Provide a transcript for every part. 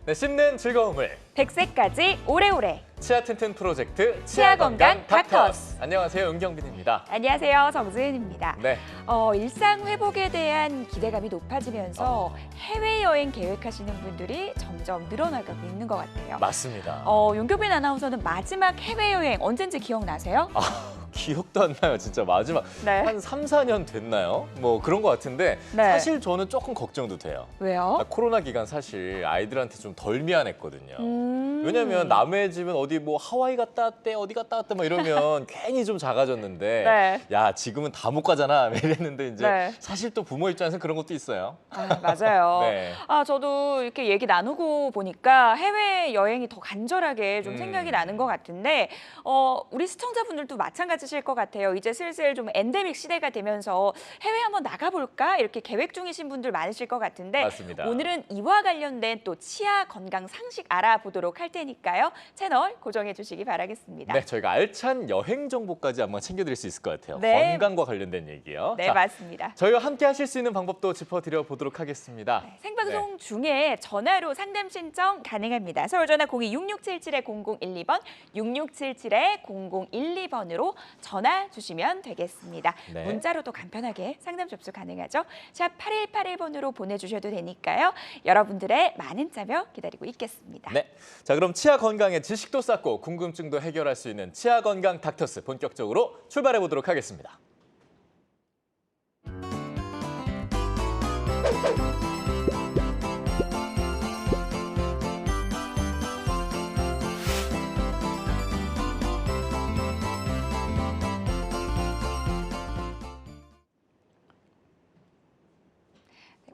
네, 씹는 즐거움을 100세까지 오래오래 치아 튼튼 프로젝트 치아 건강 닥터스. 안녕하세요, 은경빈입니다. 안녕하세요, 정수현입니다. 네, 일상 회복에 대한 기대감이 높아지면서 해외여행 계획하시는 분들이 점점 늘어나고 있는 것 같아요. 맞습니다. 윤교빈 아나운서는 마지막 해외여행 언젠지 기억나세요? 기억도 안 나요, 진짜 마지막. 네. 한 3, 4년 됐나요? 뭐 그런 것 같은데 네. 사실 저는 조금 걱정도 돼요. 왜요? 코로나 기간 사실 아이들한테 좀 덜 미안했거든요. 왜냐면 남의 집은 어디 뭐 하와이 갔다 왔대, 어디 갔다 왔대 막 이러면 괜히 좀 작아졌는데 네. 야, 지금은 다 못 가잖아 이랬는데 이제 네. 사실 또 부모 입장에서 그런 것도 있어요. 맞아요. 네. 저도 이렇게 얘기 나누고 보니까 해외여행이 더 간절하게 좀 생각이 나는 것 같은데 우리 시청자분들도 마찬가지실 것 같아요. 이제 슬슬 좀 엔데믹 시대가 되면서 해외 한번 나가볼까 이렇게 계획 중이신 분들 많으실 것 같은데 맞습니다. 오늘은 이와 관련된 또 치아 건강 상식 알아보도록 할 테니까요. 채널 고정해 주시기 바라겠습니다. 네, 저희가 알찬 여행 정보까지 한번 챙겨드릴 수 있을 것 같아요. 네. 건강과 관련된 얘기요. 네, 자, 맞습니다. 저희와 함께 하실 수 있는 방법도 짚어드려 보도록 하겠습니다. 생방송 중에 전화로 상담 신청 가능합니다. 서울 전화 02-6677-0012번, 6677-0012번으로 전화 주시면 되겠습니다. 네. 문자로도 간편하게 상담 접수 가능하죠. 샵 8181번으로 보내주셔도 되니까요. 여러분들의 많은 참여 기다리고 있겠습니다. 네, 자 그럼 치아 건강에 지식도 쌓고 궁금증도 해결할 수 있는 치아 건강 닥터스 본격적으로 출발해 보도록 하겠습니다.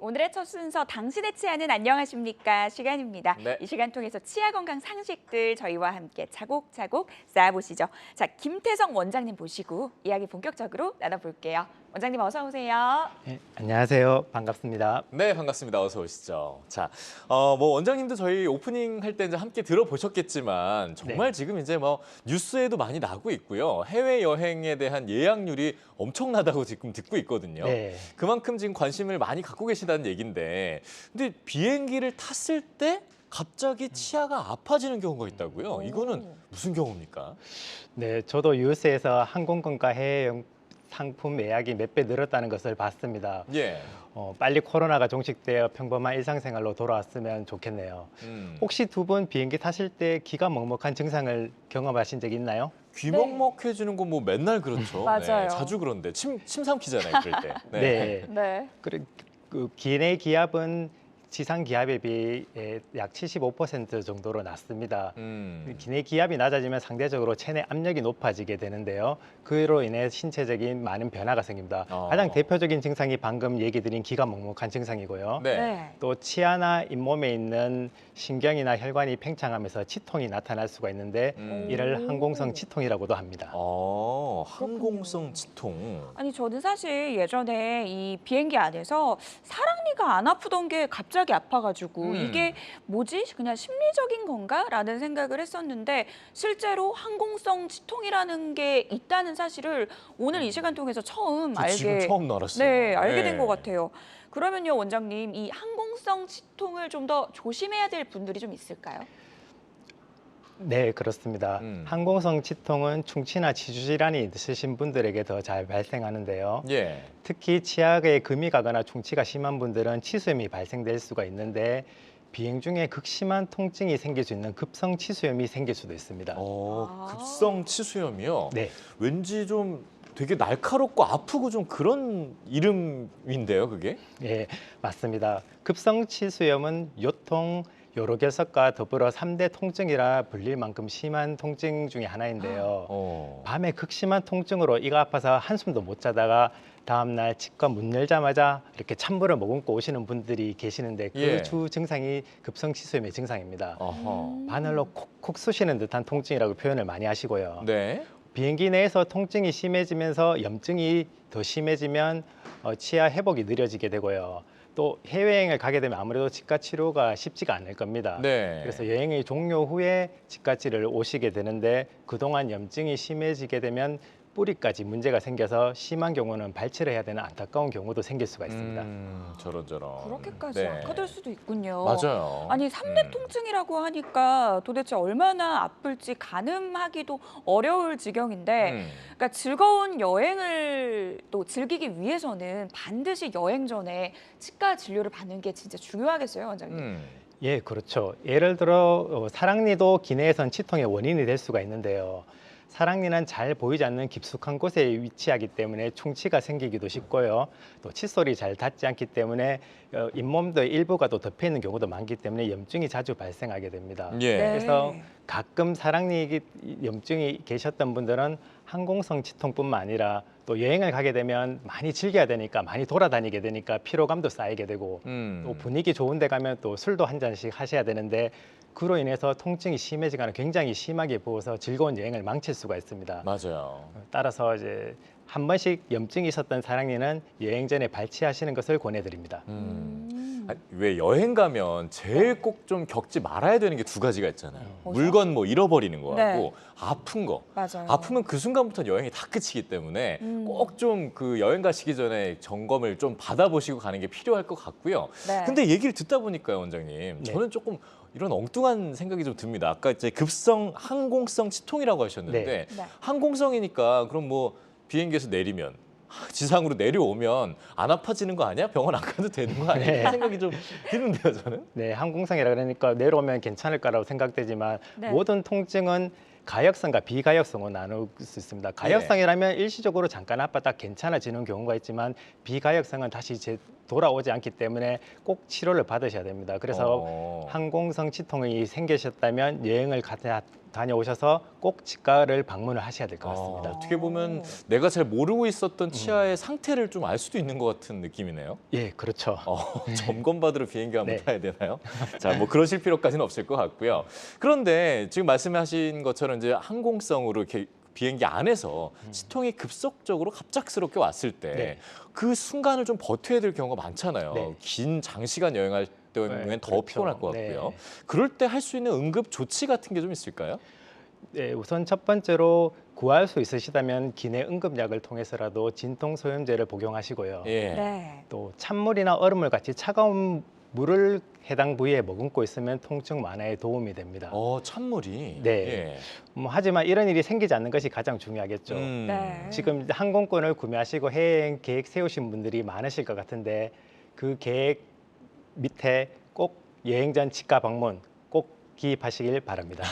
오늘의 첫 순서 당신의 치아는 안녕하십니까 시간입니다. 네. 이 시간 통해서 치아 건강 상식들 저희와 함께 차곡차곡 쌓아보시죠. 자, 김태성 원장님 모시고 이야기 본격적으로 나눠볼게요. 원장님 어서 오세요. 네, 안녕하세요. 반갑습니다. 네, 반갑습니다. 어서 오시죠. 자, 뭐 원장님도 저희 오프닝 할 때 이제 함께 들어보셨겠지만 정말 지금 이제 뭐 뉴스에도 많이 나고 있고요. 해외 여행에 대한 예약률이 엄청나다고 지금 듣고 있거든요. 네. 그만큼 지금 관심을 많이 갖고 계시다는 얘기인데, 근데 비행기를 tas을 때 갑자기 치아가 아파지는 경우가 있다고요. 이거는 무슨 경우입니까? 네, 저도 뉴스에서 항공권과 해외여행 상품 예약이 몇 배 늘었다는 것을 봤습니다. 예. 빨리 코로나가 종식되어 평범한 일상생활로 돌아왔으면 좋겠네요. 혹시 두 분 비행기 타실 때 귀가 먹먹한 증상을 경험하신 적 있나요? 귀 먹먹해지는 건 뭐 맨날 그렇죠. 맞아요. 네, 자주 그런데 침 삼키잖아요, 그럴 때. 네. 네. 그 기내 기압은 지상 기압에 비해 약 75% 정도로 낮습니다. 기내 기압이 낮아지면 상대적으로 체내 압력이 높아지게 되는데요. 그로 인해 신체적인 많은 변화가 생깁니다. 가장 대표적인 증상이 방금 얘기 드린 귀가 먹먹한 증상이고요. 네. 또 치아나 잇몸에 있는 신경이나 혈관이 팽창하면서 치통이 나타날 수가 있는데 이를 항공성 치통이라고도 합니다. 항공성 치통. 아니 저는 사실 예전에 이 비행기 안에서 사랑니가 안 아프던 게 갑자기 아파가지고 이게 뭐지? 그냥 심리적인 건가? 라는 생각을 했었는데 실제로 항공성 치통이라는 게 있다는 사실을 오늘 이 시간 통해서 처음 지금 처음 알았어요. 네, 알게 된 네. 것 같아요. 그러면요, 원장님, 이 항공성 치통을 좀 더 조심해야 될 분들이 좀 있을까요? 네, 그렇습니다. 항공성 치통은 충치나 치주 질환이 있으신 분들에게 더 잘 발생하는데요. 예. 특히 치아에 금이 가거나 충치가 심한 분들은 치수염이 발생될 수가 있는데 비행 중에 극심한 통증이 생길 수 있는 급성 치수염이 생길 수도 있습니다. 급성 치수염이요? 네. 왠지 좀 되게 날카롭고 아프고 좀 그런 이름인데요, 그게? 네, 맞습니다. 급성 치수염은 요통, 요로결석과 더불어 3대 통증이라 불릴 만큼 심한 통증 중에 하나인데요. 밤에 극심한 통증으로 이가 아파서 한숨도 못 자다가 다음날 치과 문 열자마자 이렇게 찬물을 머금고 오시는 분들이 계시는데 그 주 증상이 급성 치수염의 증상입니다. 바늘로 콕콕 쑤시는 듯한 통증이라고 표현을 많이 하시고요. 네. 비행기 내에서 통증이 심해지면서 염증이 더 심해지면 치아 회복이 느려지게 되고요. 또 해외여행을 가게 되면 아무래도 치과 치료가 쉽지가 않을 겁니다. 네. 그래서 여행이 종료 후에 치과치료를 오시게 되는데 그동안 염증이 심해지게 되면 뿌리까지 문제가 생겨서 심한 경우는 발치를 해야 되는 안타까운 경우도 생길 수가 있습니다. 저런. 그렇게까지 네. 악화될 수도 있군요. 맞아요. 아니 3대 통증이라고 하니까 도대체 얼마나 아플지 가늠하기도 어려울 지경인데 그러니까 즐거운 여행을 또 즐기기 위해서는 반드시 여행 전에 치과 진료를 받는 게 진짜 중요하겠어요, 원장님. 예, 그렇죠. 예를 들어 사랑니도 기내에선 치통의 원인이 될 수가 있는데요. 사랑니는 잘 보이지 않는 깊숙한 곳에 위치하기 때문에 충치가 생기기도 쉽고요. 또 칫솔이 잘 닿지 않기 때문에 잇몸의 일부가 또 덮여 있는 경우도 많기 때문에 염증이 자주 발생하게 됩니다. 예. 그래서 가끔 사랑니 염증이 계셨던 분들은 항공성 치통뿐만 아니라 또 여행을 가게 되면 많이 즐겨야 되니까 많이 돌아다니게 되니까 피로감도 쌓이게 되고 또 분위기 좋은 데 가면 또 술도 한 잔씩 하셔야 되는데 그로 인해서 통증이 심해지거나 굉장히 심하게 부어서 즐거운 여행을 망칠 수가 있습니다. 맞아요. 따라서 이제 한 번씩 염증이 있었던 사랑니는 여행 전에 발치하시는 것을 권해드립니다. 왜 여행 가면 제일 꼭 좀 겪지 말아야 되는 게 두 가지가 있잖아요. 뭐죠? 물건 뭐 잃어버리는 거하고 네. 아픈 거. 맞아요. 아프면 그 순간부터 여행이 다 끝이기 때문에 꼭 좀 그 여행 가시기 전에 점검을 좀 받아보시고 가는 게 필요할 것 같고요. 네. 근데 얘기를 듣다 보니까요, 원장님. 네. 저는 조금 이런 엉뚱한 생각이 좀 듭니다. 아까 이제 항공성 치통이라고 하셨는데 네. 항공성이니까 그럼 뭐 비행기에서 내리면 지상으로 내려오면 안 아파지는 거 아니야? 병원 안 가도 되는 거 아니야? 네. 이런 생각이 좀 드는데요, 저는. 네, 항공성이라 그러니까 내려오면 괜찮을 거라고 생각되지만 네. 모든 통증은 가역성과 비가역성으로 나눌 수 있습니다. 가역성이라면 일시적으로 잠깐 아팠다 괜찮아지는 경우가 있지만 비가역성은 다시 돌아오지 않기 때문에 꼭 치료를 받으셔야 됩니다. 그래서 항공성 치통이 생기셨다면 여행을 다녀오셔서 꼭 치과를 방문을 하셔야 될 것 같습니다. 어떻게 보면 내가 잘 모르고 있었던 치아의 상태를 좀 알 수도 있는 것 같은 느낌이네요. 예, 그렇죠. 점검 받으러 비행기 한번 네. 타야 되나요? 자, 뭐 그러실 필요까지는 없을 것 같고요. 그런데 지금 말씀하신 것처럼 이제 항공성으로 이렇게 비행기 안에서 치통이 급속적으로 갑작스럽게 왔을 때 그 순간을 좀 버텨야 될 경우가 많잖아요. 네. 긴 장시간 여행할 때는 네, 더 그렇죠. 피곤할 것 같고요. 네. 그럴 때 할 수 있는 응급 조치 같은 게 좀 있을까요? 네, 우선 첫 번째로 구할 수 있으시다면 기내 응급약을 통해서라도 진통소염제를 복용하시고요. 예. 네. 또 찬물이나 얼음물 같이 차가운 물을 해당 부위에 머금고 있으면 통증 완화에 도움이 됩니다. 찬물이. 네. 예. 하지만 이런 일이 생기지 않는 것이 가장 중요하겠죠. 네. 지금 항공권을 구매하시고 해외여행 계획 세우신 분들이 많으실 것 같은데 그 계획 밑에 꼭 여행 전 치과 방문 꼭 기입하시길 바랍니다.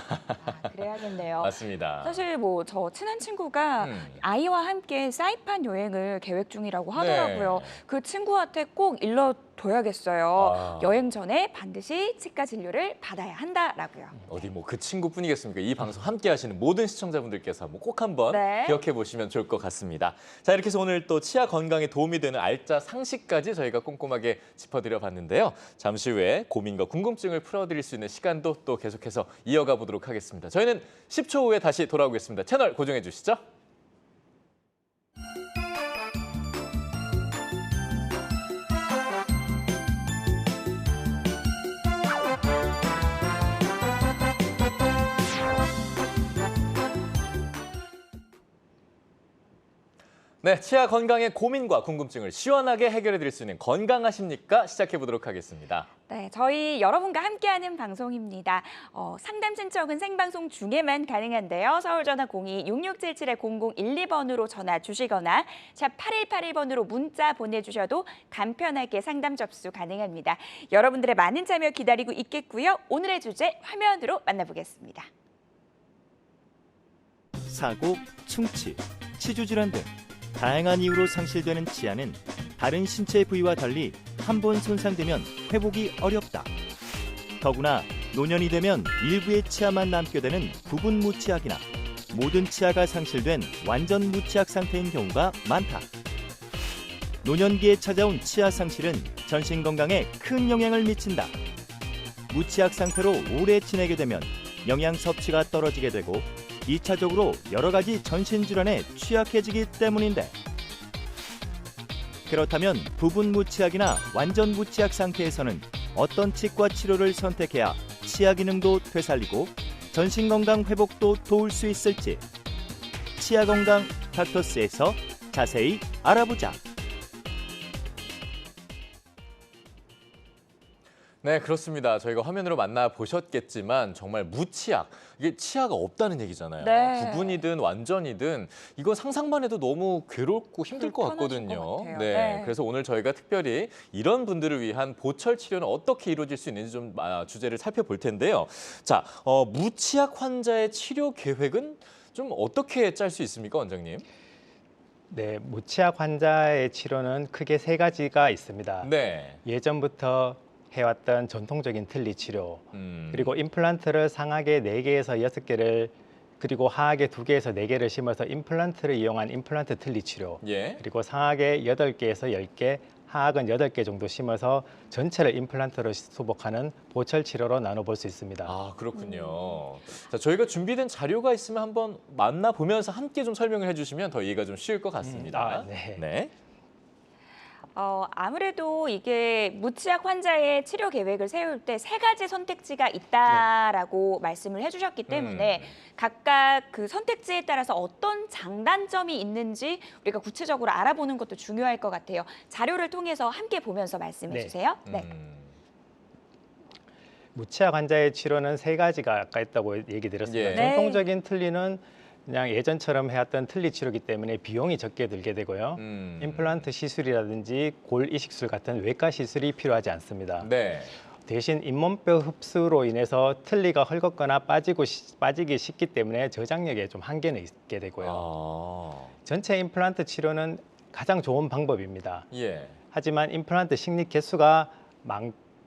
그래야겠네요. 맞습니다. 사실 뭐 저 친한 친구가 아이와 함께 사이판 여행을 계획 중이라고 하더라고요. 네. 그 친구한테 꼭 일러둬야겠어요. 여행 전에 반드시 치과 진료를 받아야 한다라고요. 어디 뭐 그 친구뿐이겠습니까? 이 방송 함께 하시는 모든 시청자분들께서 꼭 한번 네. 기억해 보시면 좋을 것 같습니다. 자, 이렇게 해서 오늘 또 치아 건강에 도움이 되는 알짜 상식까지 저희가 꼼꼼하게 짚어드려 봤는데요. 잠시 후에 고민과 궁금증을 풀어드릴 수 있는 시간도 또 계속해서 이어가 보도록 하겠습니다. 저희는 10초 후에 다시 돌아오겠습니다. 채널 고정해 주시죠. 네, 치아 건강의 고민과 궁금증을 시원하게 해결해 드릴 수 있는 건강하십니까? 시작해 보도록 하겠습니다. 네, 저희 여러분과 함께하는 방송입니다. 상담 신청은 생방송 중에만 가능한데요. 서울 전화 02-6677-0012번으로 전화 주시거나 샵 8181번으로 문자 보내주셔도 간편하게 상담 접수 가능합니다. 여러분들의 많은 참여 기다리고 있겠고요. 오늘의 주제 화면으로 만나보겠습니다. 사고, 충치, 치주질환 등 다양한 이유로 상실되는 치아는 다른 신체 부위와 달리 한 번 손상되면 회복이 어렵다. 더구나 노년이 되면 일부의 치아만 남게 되는 부분 무치약이나 모든 치아가 상실된 완전 무치약 상태인 경우가 많다. 노년기에 찾아온 치아 상실은 전신 건강에 큰 영향을 미친다. 무치약 상태로 오래 지내게 되면 영양 섭취가 떨어지게 되고 2차적으로 여러 가지 전신 질환에 취약해지기 때문인데, 그렇다면 부분 무치약이나 완전 무치약 상태에서는 어떤 치과 치료를 선택해야 치아 기능도 되살리고 전신 건강 회복도 도울 수 있을지, 치아 건강 닥터스에서 자세히 알아보자. 네, 그렇습니다. 저희가 화면으로 만나보셨겠지만 정말 무치약, 이게 치아가 없다는 얘기잖아요. 네. 부분이든 완전이든 이거 상상만 해도 너무 괴롭고 힘들 것 불편하실 같거든요. 것 같아요. 네, 네. 그래서 오늘 저희가 특별히 이런 분들을 위한 보철 치료는 어떻게 이루어질 수 있는지 좀 주제를 살펴볼 텐데요. 자, 무치약 환자의 치료 계획은 좀 어떻게 짤 수 있습니까, 원장님? 네, 무치약 환자의 치료는 크게 세 가지가 있습니다. 네. 예전부터 해왔던 전통적인 틀니 치료, 음. 그리고 임플란트를 상하계 4개에서 6개를 그리고 하하계 2개에서 4개를 심어서 임플란트를 이용한 임플란트 틀니 치료, 예. 그리고 상하계 8개에서 10개, 하악은 8개 정도 심어서 전체를 임플란트로 수복하는 보철 치료로 나눠볼 수 있습니다. 아, 그렇군요. 자, 저희가 준비된 자료가 있으면 한번 만나보면서 함께 좀 설명을 해주시면 더 이해가 좀 쉬울 것 같습니다. 네. 네. 아무래도 이게 무치약 환자의 치료 계획을 세울 때 세 가지 선택지가 있다라고 말씀을 해주셨기 때문에 각각 그 선택지에 따라서 어떤 장단점이 있는지 우리가 구체적으로 알아보는 것도 중요할 것 같아요. 자료를 통해서 함께 보면서 말씀해 네. 주세요. 네. 무치약 환자의 치료는 세 가지가 아까 있다고 얘기 드렸습니다. 예. 네. 전통적인 틀니는 그냥 예전처럼 해왔던 틀니 치료기 때문에 비용이 적게 들게 되고요. 임플란트 시술이라든지 골 이식술 같은 외과 시술이 필요하지 않습니다. 네. 대신 잇몸뼈 흡수로 인해서 틀니가 헐겁거나 빠지기 쉽기 때문에 저장력에 좀 한계는 있게 되고요. 아, 전체 임플란트 치료는 가장 좋은 방법입니다. 예. 하지만 임플란트 식립 개수가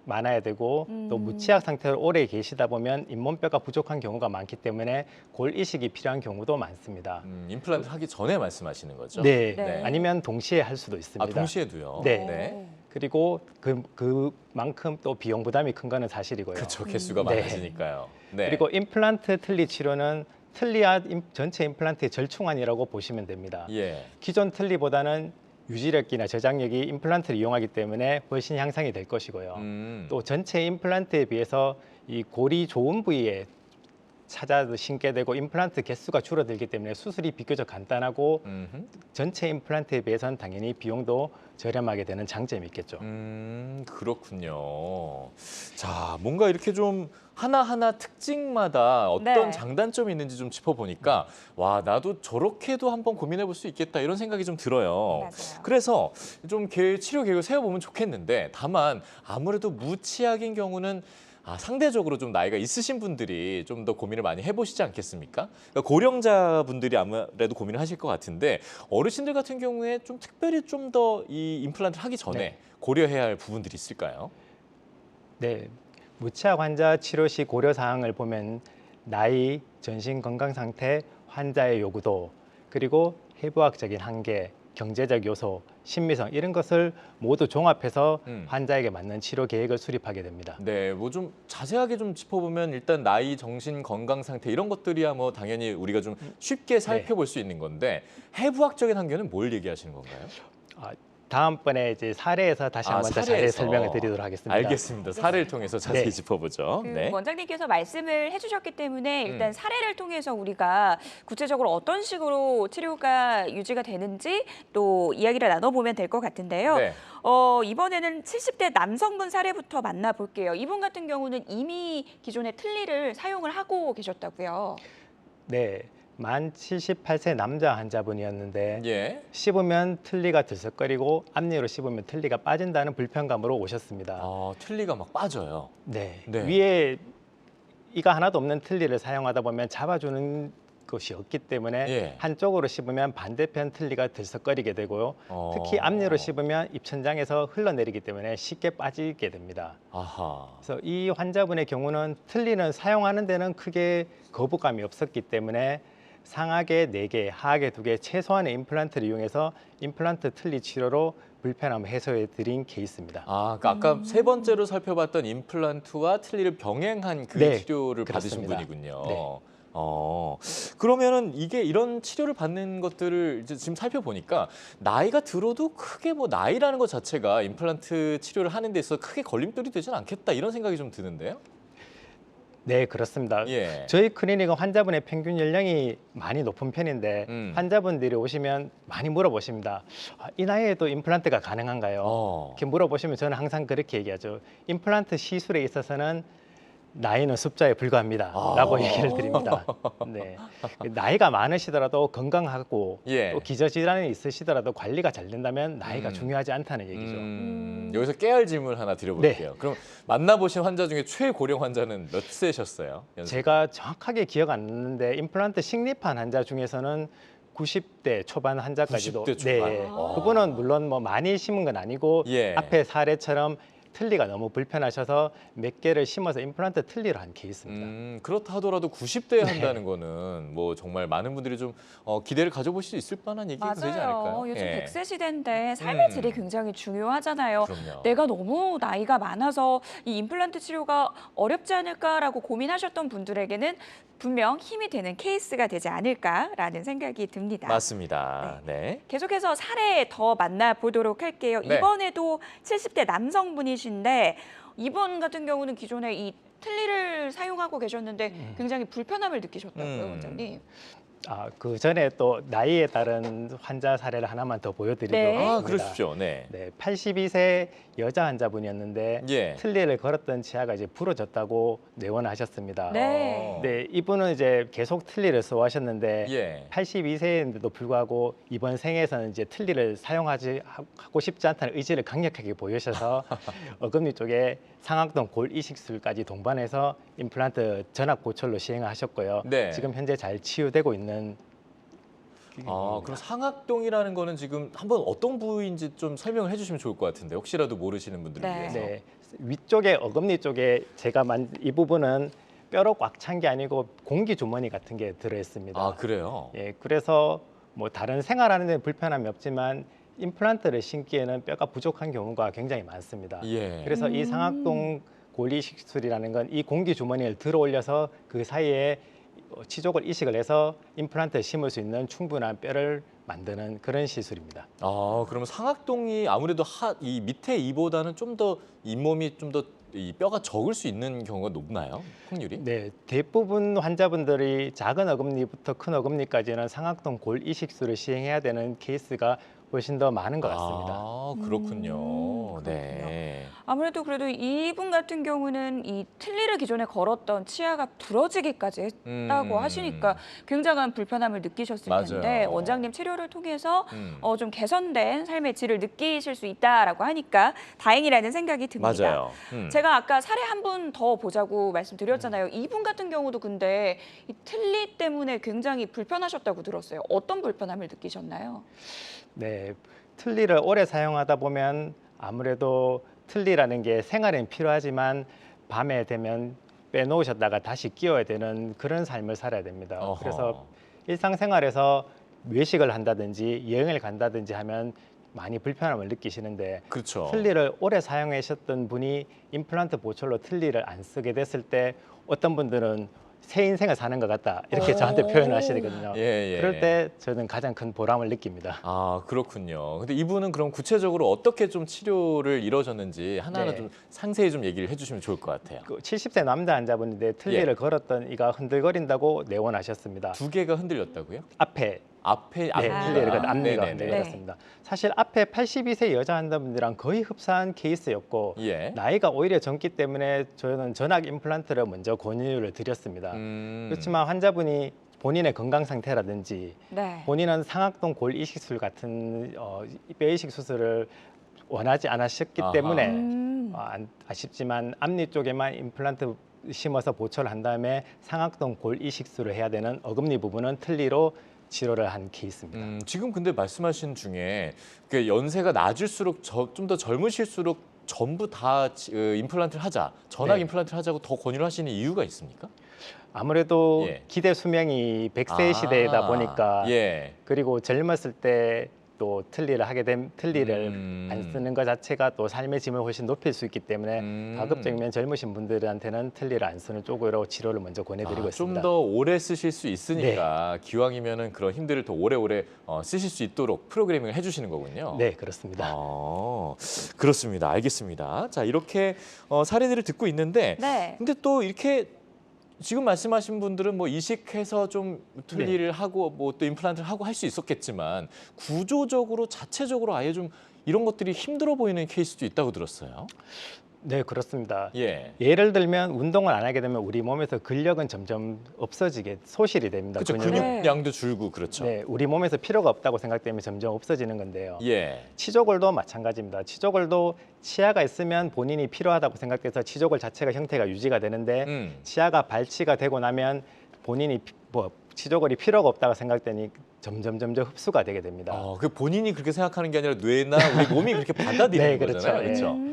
많아야 되고 또 무치약 상태로 오래 계시다 보면 잇몸뼈가 부족한 경우가 많기 때문에 골 이식이 필요한 경우도 많습니다. 임플란트 하기 전에 말씀하시는 거죠? 네. 네. 아니면 동시에 할 수도 있습니다. 아, 동시에도요? 네. 네. 그리고 그만큼 또 비용 부담이 큰 거는 사실이고요. 그렇죠. 개수가 네. 많아지니까요. 네. 그리고 임플란트 틀니 치료는 틀니와 전체 임플란트의 절충안이라고 보시면 됩니다. 예. 기존 틀니보다는 유지력이나 저장력이 임플란트를 이용하기 때문에 훨씬 향상이 될 것이고요. 또 전체 임플란트에 비해서 이 골이 좋은 부위에 찾아 신게 되고 임플란트 개수가 줄어들기 때문에 수술이 비교적 간단하고 전체 임플란트에 비해서는 당연히 비용도 저렴하게 되는 장점이 있겠죠. 그렇군요. 자, 뭔가 이렇게 좀 하나하나 특징마다 어떤 네. 장단점이 있는지 좀 짚어보니까 와, 나도 저렇게도 한번 고민해 볼 수 있겠다 이런 생각이 좀 들어요. 맞아요. 그래서 좀 치료 계획을 세워보면 좋겠는데 다만 아무래도 무치약인 경우는 상대적으로 좀 나이가 있으신 분들이 좀 더 고민을 많이 해보시지 않겠습니까? 그러니까 고령자분들이 아무래도 고민을 하실 것 같은데 어르신들 같은 경우에 좀 특별히 좀 더 이 임플란트를 하기 전에 네. 고려해야 할 부분들이 있을까요? 네, 무치약 환자 치료 시 고려 사항을 보면 나이, 전신 건강 상태, 환자의 요구도, 그리고 해부학적인 한계, 경제적 요소, 심미성 이런 것을 모두 종합해서 환자에게 맞는 치료 계획을 수립하게 됩니다. 네, 뭐 좀 자세하게 좀 짚어보면 일단 나이, 정신, 건강 상태 이런 것들이야 뭐 당연히 우리가 좀 쉽게 살펴볼 수 있는 건데 해부학적인 한계는 뭘 얘기하시는 건가요? 다음번에 이제 사례에서 다시 한번 더 자세히 사례에서. 설명을 드리도록 하겠습니다. 알겠습니다. 사례를 통해서 자세히 네. 짚어보죠. 네. 원장님께서 말씀을 해주셨기 때문에 일단 사례를 통해서 우리가 구체적으로 어떤 식으로 치료가 유지가 되는지 또 이야기를 나눠보면 될 것 같은데요. 네. 이번에는 70대 남성분 사례부터 만나볼게요. 이분 같은 경우는 이미 기존의 틀니를 사용을 하고 계셨다고요. 네, 만 78세 남자 환자분이었는데 예. 씹으면 틀니가 들썩거리고 앞니로 씹으면 틀니가 빠진다는 불편감으로 오셨습니다. 틀니가 막 빠져요. 네. 네. 위에 이가 하나도 없는 틀니를 사용하다 보면 잡아주는 것이 없기 때문에 예. 한쪽으로 씹으면 반대편 틀니가 들썩거리게 되고요. 특히 앞니로 씹으면 입천장에서 흘러내리기 때문에 쉽게 빠지게 됩니다. 아하. 그래서 이 환자분의 경우는 틀니는 사용하는 데는 크게 거부감이 없었기 때문에 상하계 4개, 하하계 2개 최소한의 임플란트를 이용해서 임플란트 틀니 치료로 불편함을 해소해 드린 케이스입니다. 그러니까 아까 세 번째로 살펴봤던 임플란트와 틀니를 병행한 그 네, 치료를 그렇습니다. 받으신 분이군요. 네. 그러면은 이게 이런 치료를 받는 것들을 이제 지금 살펴보니까 나이가 들어도 크게 뭐 나이라는 것 자체가 임플란트 치료를 하는 데 있어서 크게 걸림돌이 되진 않겠다 이런 생각이 좀 드는데요. 네, 그렇습니다. 예. 저희 클리닉은 환자분의 평균 연령이 많이 높은 편인데 환자분들이 오시면 많이 물어보십니다. 이 나이에도 임플란트가 가능한가요? 이렇게 물어보시면 저는 항상 그렇게 얘기하죠. 임플란트 시술에 있어서는 나이는 숫자에 불과합니다. 라고 얘기를 드립니다. 네. 나이가 많으시더라도 건강하고 예. 또 기저질환이 있으시더라도 관리가 잘 된다면 나이가 중요하지 않다는 얘기죠. 여기서 깨알 질문 하나 드려볼게요. 그럼 만나보신 환자 중에 최고령 환자는 몇 세셨어요? 제가 정확하게 기억 안 나는데 임플란트 식립한 환자 중에서는 90대 초반 환자까지도 90대 초반? 네. 그분은 물론 뭐 많이 심은 건 아니고 예. 앞에 사례처럼 틀니가 너무 불편하셔서 몇 개를 심어서 임플란트 틀니로 한 케이스입니다. 그렇다 하더라도 90대에 한다는 거는 뭐 정말 많은 분들이 좀 기대를 가져볼 수 있을 만한 얘기가 되지 않을까요? 맞아요. 요즘 예. 100세 시대인데 삶의 질이 굉장히 중요하잖아요. 그럼요. 내가 너무 나이가 많아서 이 임플란트 치료가 어렵지 않을까라고 고민하셨던 분들에게는 분명 힘이 되는 케이스가 되지 않을까라는 생각이 듭니다. 맞습니다. 네. 계속해서 사례 더 만나보도록 할게요. 네. 이번에도 70대 남성분이신데 이분 같은 경우는 기존에 이 틀니를 사용하고 계셨는데 굉장히 불편함을 느끼셨다고요, 원장님. 그 전에 또 나이에 따른 환자 사례를 하나만 더 보여드리도록 네. 하겠습니다. 그러십시오. 네. 네, 82세 여자 환자분이었는데 예. 틀니를 걸었던 치아가 이제 부러졌다고 내원하셨습니다. 네. 네, 이분은 이제 계속 틀니를 써하셨는데 예. 82세인데도 불구하고 이번 생에서는 이제 틀니를 하고 싶지 않다는 의지를 강력하게 보이셔서 어금니 쪽에 상악동 골 이식술까지 동반해서 임플란트 전압 고철로 시행을 하셨고요. 네. 지금 현재 잘 치유되고 있는 그럼 상악동이라는 거는 지금 한번 어떤 부위인지 좀 설명을 해주시면 좋을 것 같은데 혹시라도 모르시는 분들을 네. 위해서. 네, 위쪽에 어금니 쪽에 제가 이 부분은 뼈로 꽉 찬 게 아니고 공기 주머니 같은 게 들어 있습니다. 아 그래요? 예, 그래서 뭐 다른 생활하는 데 불편함이 없지만 임플란트를 신기에는 뼈가 부족한 경우가 굉장히 많습니다. 예. 그래서 이 상악동 골이식술이라는 건 이 공기 주머니를 들어 올려서 그 사이에 치족을 이식을 해서 임플란트를 심을 수 있는 충분한 뼈를 만드는 그런 시술입니다. 그러면 상악동이 아무래도 이 밑에 이보다는 좀 더 잇몸이 좀 더 이 뼈가 적을 수 있는 경우가 높나요? 확률이? 네, 대부분 환자분들이 작은 어금니부터 큰 어금니까지는 상악동 골 이식술을 시행해야 되는 케이스가 훨씬 더 많은 것 같습니다. 그렇군요. 그렇군요. 네. 아무래도 그래도 이분 같은 경우는 이 틀니를 기존에 걸었던 치아가 부러지기까지 했다고 하시니까 굉장한 불편함을 느끼셨을 맞아요. 텐데 원장님 치료를 통해서 음. 좀 개선된 삶의 질을 느끼실 수 있다라고 하니까 다행이라는 생각이 듭니다. 맞아요. 제가 아까 사례 한 분 더 보자고 말씀드렸잖아요. 이분 같은 경우도 근데 이 틀니 때문에 굉장히 불편하셨다고 들었어요. 어떤 불편함을 느끼셨나요? 네, 틀니를 오래 사용하다 보면 아무래도 틀니라는 게 생활엔 필요하지만 밤에 되면 빼놓으셨다가 다시 끼워야 되는 그런 삶을 살아야 됩니다. 어허. 그래서 일상생활에서 외식을 한다든지 여행을 간다든지 하면 많이 불편함을 느끼시는데 그렇죠. 틀니를 오래 사용하셨던 분이 임플란트 보철로 틀니를 안 쓰게 됐을 때 어떤 분들은 새 인생을 사는 것 같다 이렇게 저한테 표현을 하시거든요. 예. 그럴 때 저는 가장 큰 보람을 느낍니다. 그렇군요. 근데 이분은 그럼 구체적으로 어떻게 좀 치료를 이루어졌는지 하나하나 네. 좀 상세히 좀 얘기를 해주시면 좋을 것 같아요. 70세 남자 환자분인데 틀니를 예. 걸었던 이가 흔들거린다고 내원하셨습니다. 두 개가 흔들렸다고요? 앞에 앞에 네, 앞니가? 틀니를 앞니가 네네네. 흔들렸습니다. 사실 앞에 82세 여자 환자분들이랑 거의 흡사한 케이스였고 예. 나이가 오히려 젊기 때문에 저는 전악 임플란트를 먼저 권유를 드렸습니다. 그렇지만 환자분이 본인의 건강 상태라든지 네. 본인은 상악동 골 이식술 같은 뼈 이식 수술을 원하지 않으셨기 아하. 때문에 음. 아쉽지만 앞니 쪽에만 임플란트 심어서 보철을 한 다음에 상악동 골 이식술을 해야 되는 어금니 부분은 틀니로 치료를 한 케이스입니다. 지금 근데 말씀하신 중에 그 연세가 낮을수록 좀 더 젊으실수록 전부 다 임플란트를 하자, 전악 네. 임플란트를 하자고 더 권유를 하시는 이유가 있습니까? 아무래도 예. 기대 수명이 100세 시대이다 보니까 예. 그리고 젊었을 때 또 틀니를 하게 된 틀니를 안 쓰는 것 자체가 또 삶의 짐을 훨씬 높일 수 있기 때문에 가급적이면 젊으신 분들한테는 틀니를 안 쓰는 쪽으로 치료를 먼저 권해드리고 있습니다. 좀 더 오래 쓰실 수 있으니까 기왕이면은 그런 힘들을 더 오래오래 쓰실 수 있도록 프로그래밍을 해주시는 거군요. 네, 그렇습니다. 그렇습니다. 알겠습니다. 자, 이렇게 사례들을 듣고 있는데 네. 근데 또 이렇게 지금 말씀하신 분들은 뭐 이식해서 좀 틀니를 하고 뭐 또 임플란트를 하고 할 수 있었겠지만 구조적으로 자체적으로 아예 좀 이런 것들이 힘들어 보이는 케이스도 있다고 들었어요. 네, 그렇습니다. 예. 예를 들면 운동을 안 하게 되면 우리 몸에서 근력은 점점 없어지게 소실이 됩니다. 그렇죠. 근육은. 근육량도 줄고 그렇죠. 네, 우리 몸에서 필요가 없다고 생각되면 점점 없어지는 건데요. 예. 치조골도 마찬가지입니다. 치조골도 치아가 있으면 본인이 필요하다고 생각돼서 치조골 자체가 형태가 유지가 되는데 치아가 발치가 되고 나면 본인이 치조골이 필요가 없다고 생각되니 점점 흡수가 되게 됩니다. 그 본인이 그렇게 생각하는 게 아니라 뇌나 우리 몸이 그렇게 받아들이는 네, 그렇죠. 거잖아요. 그렇죠.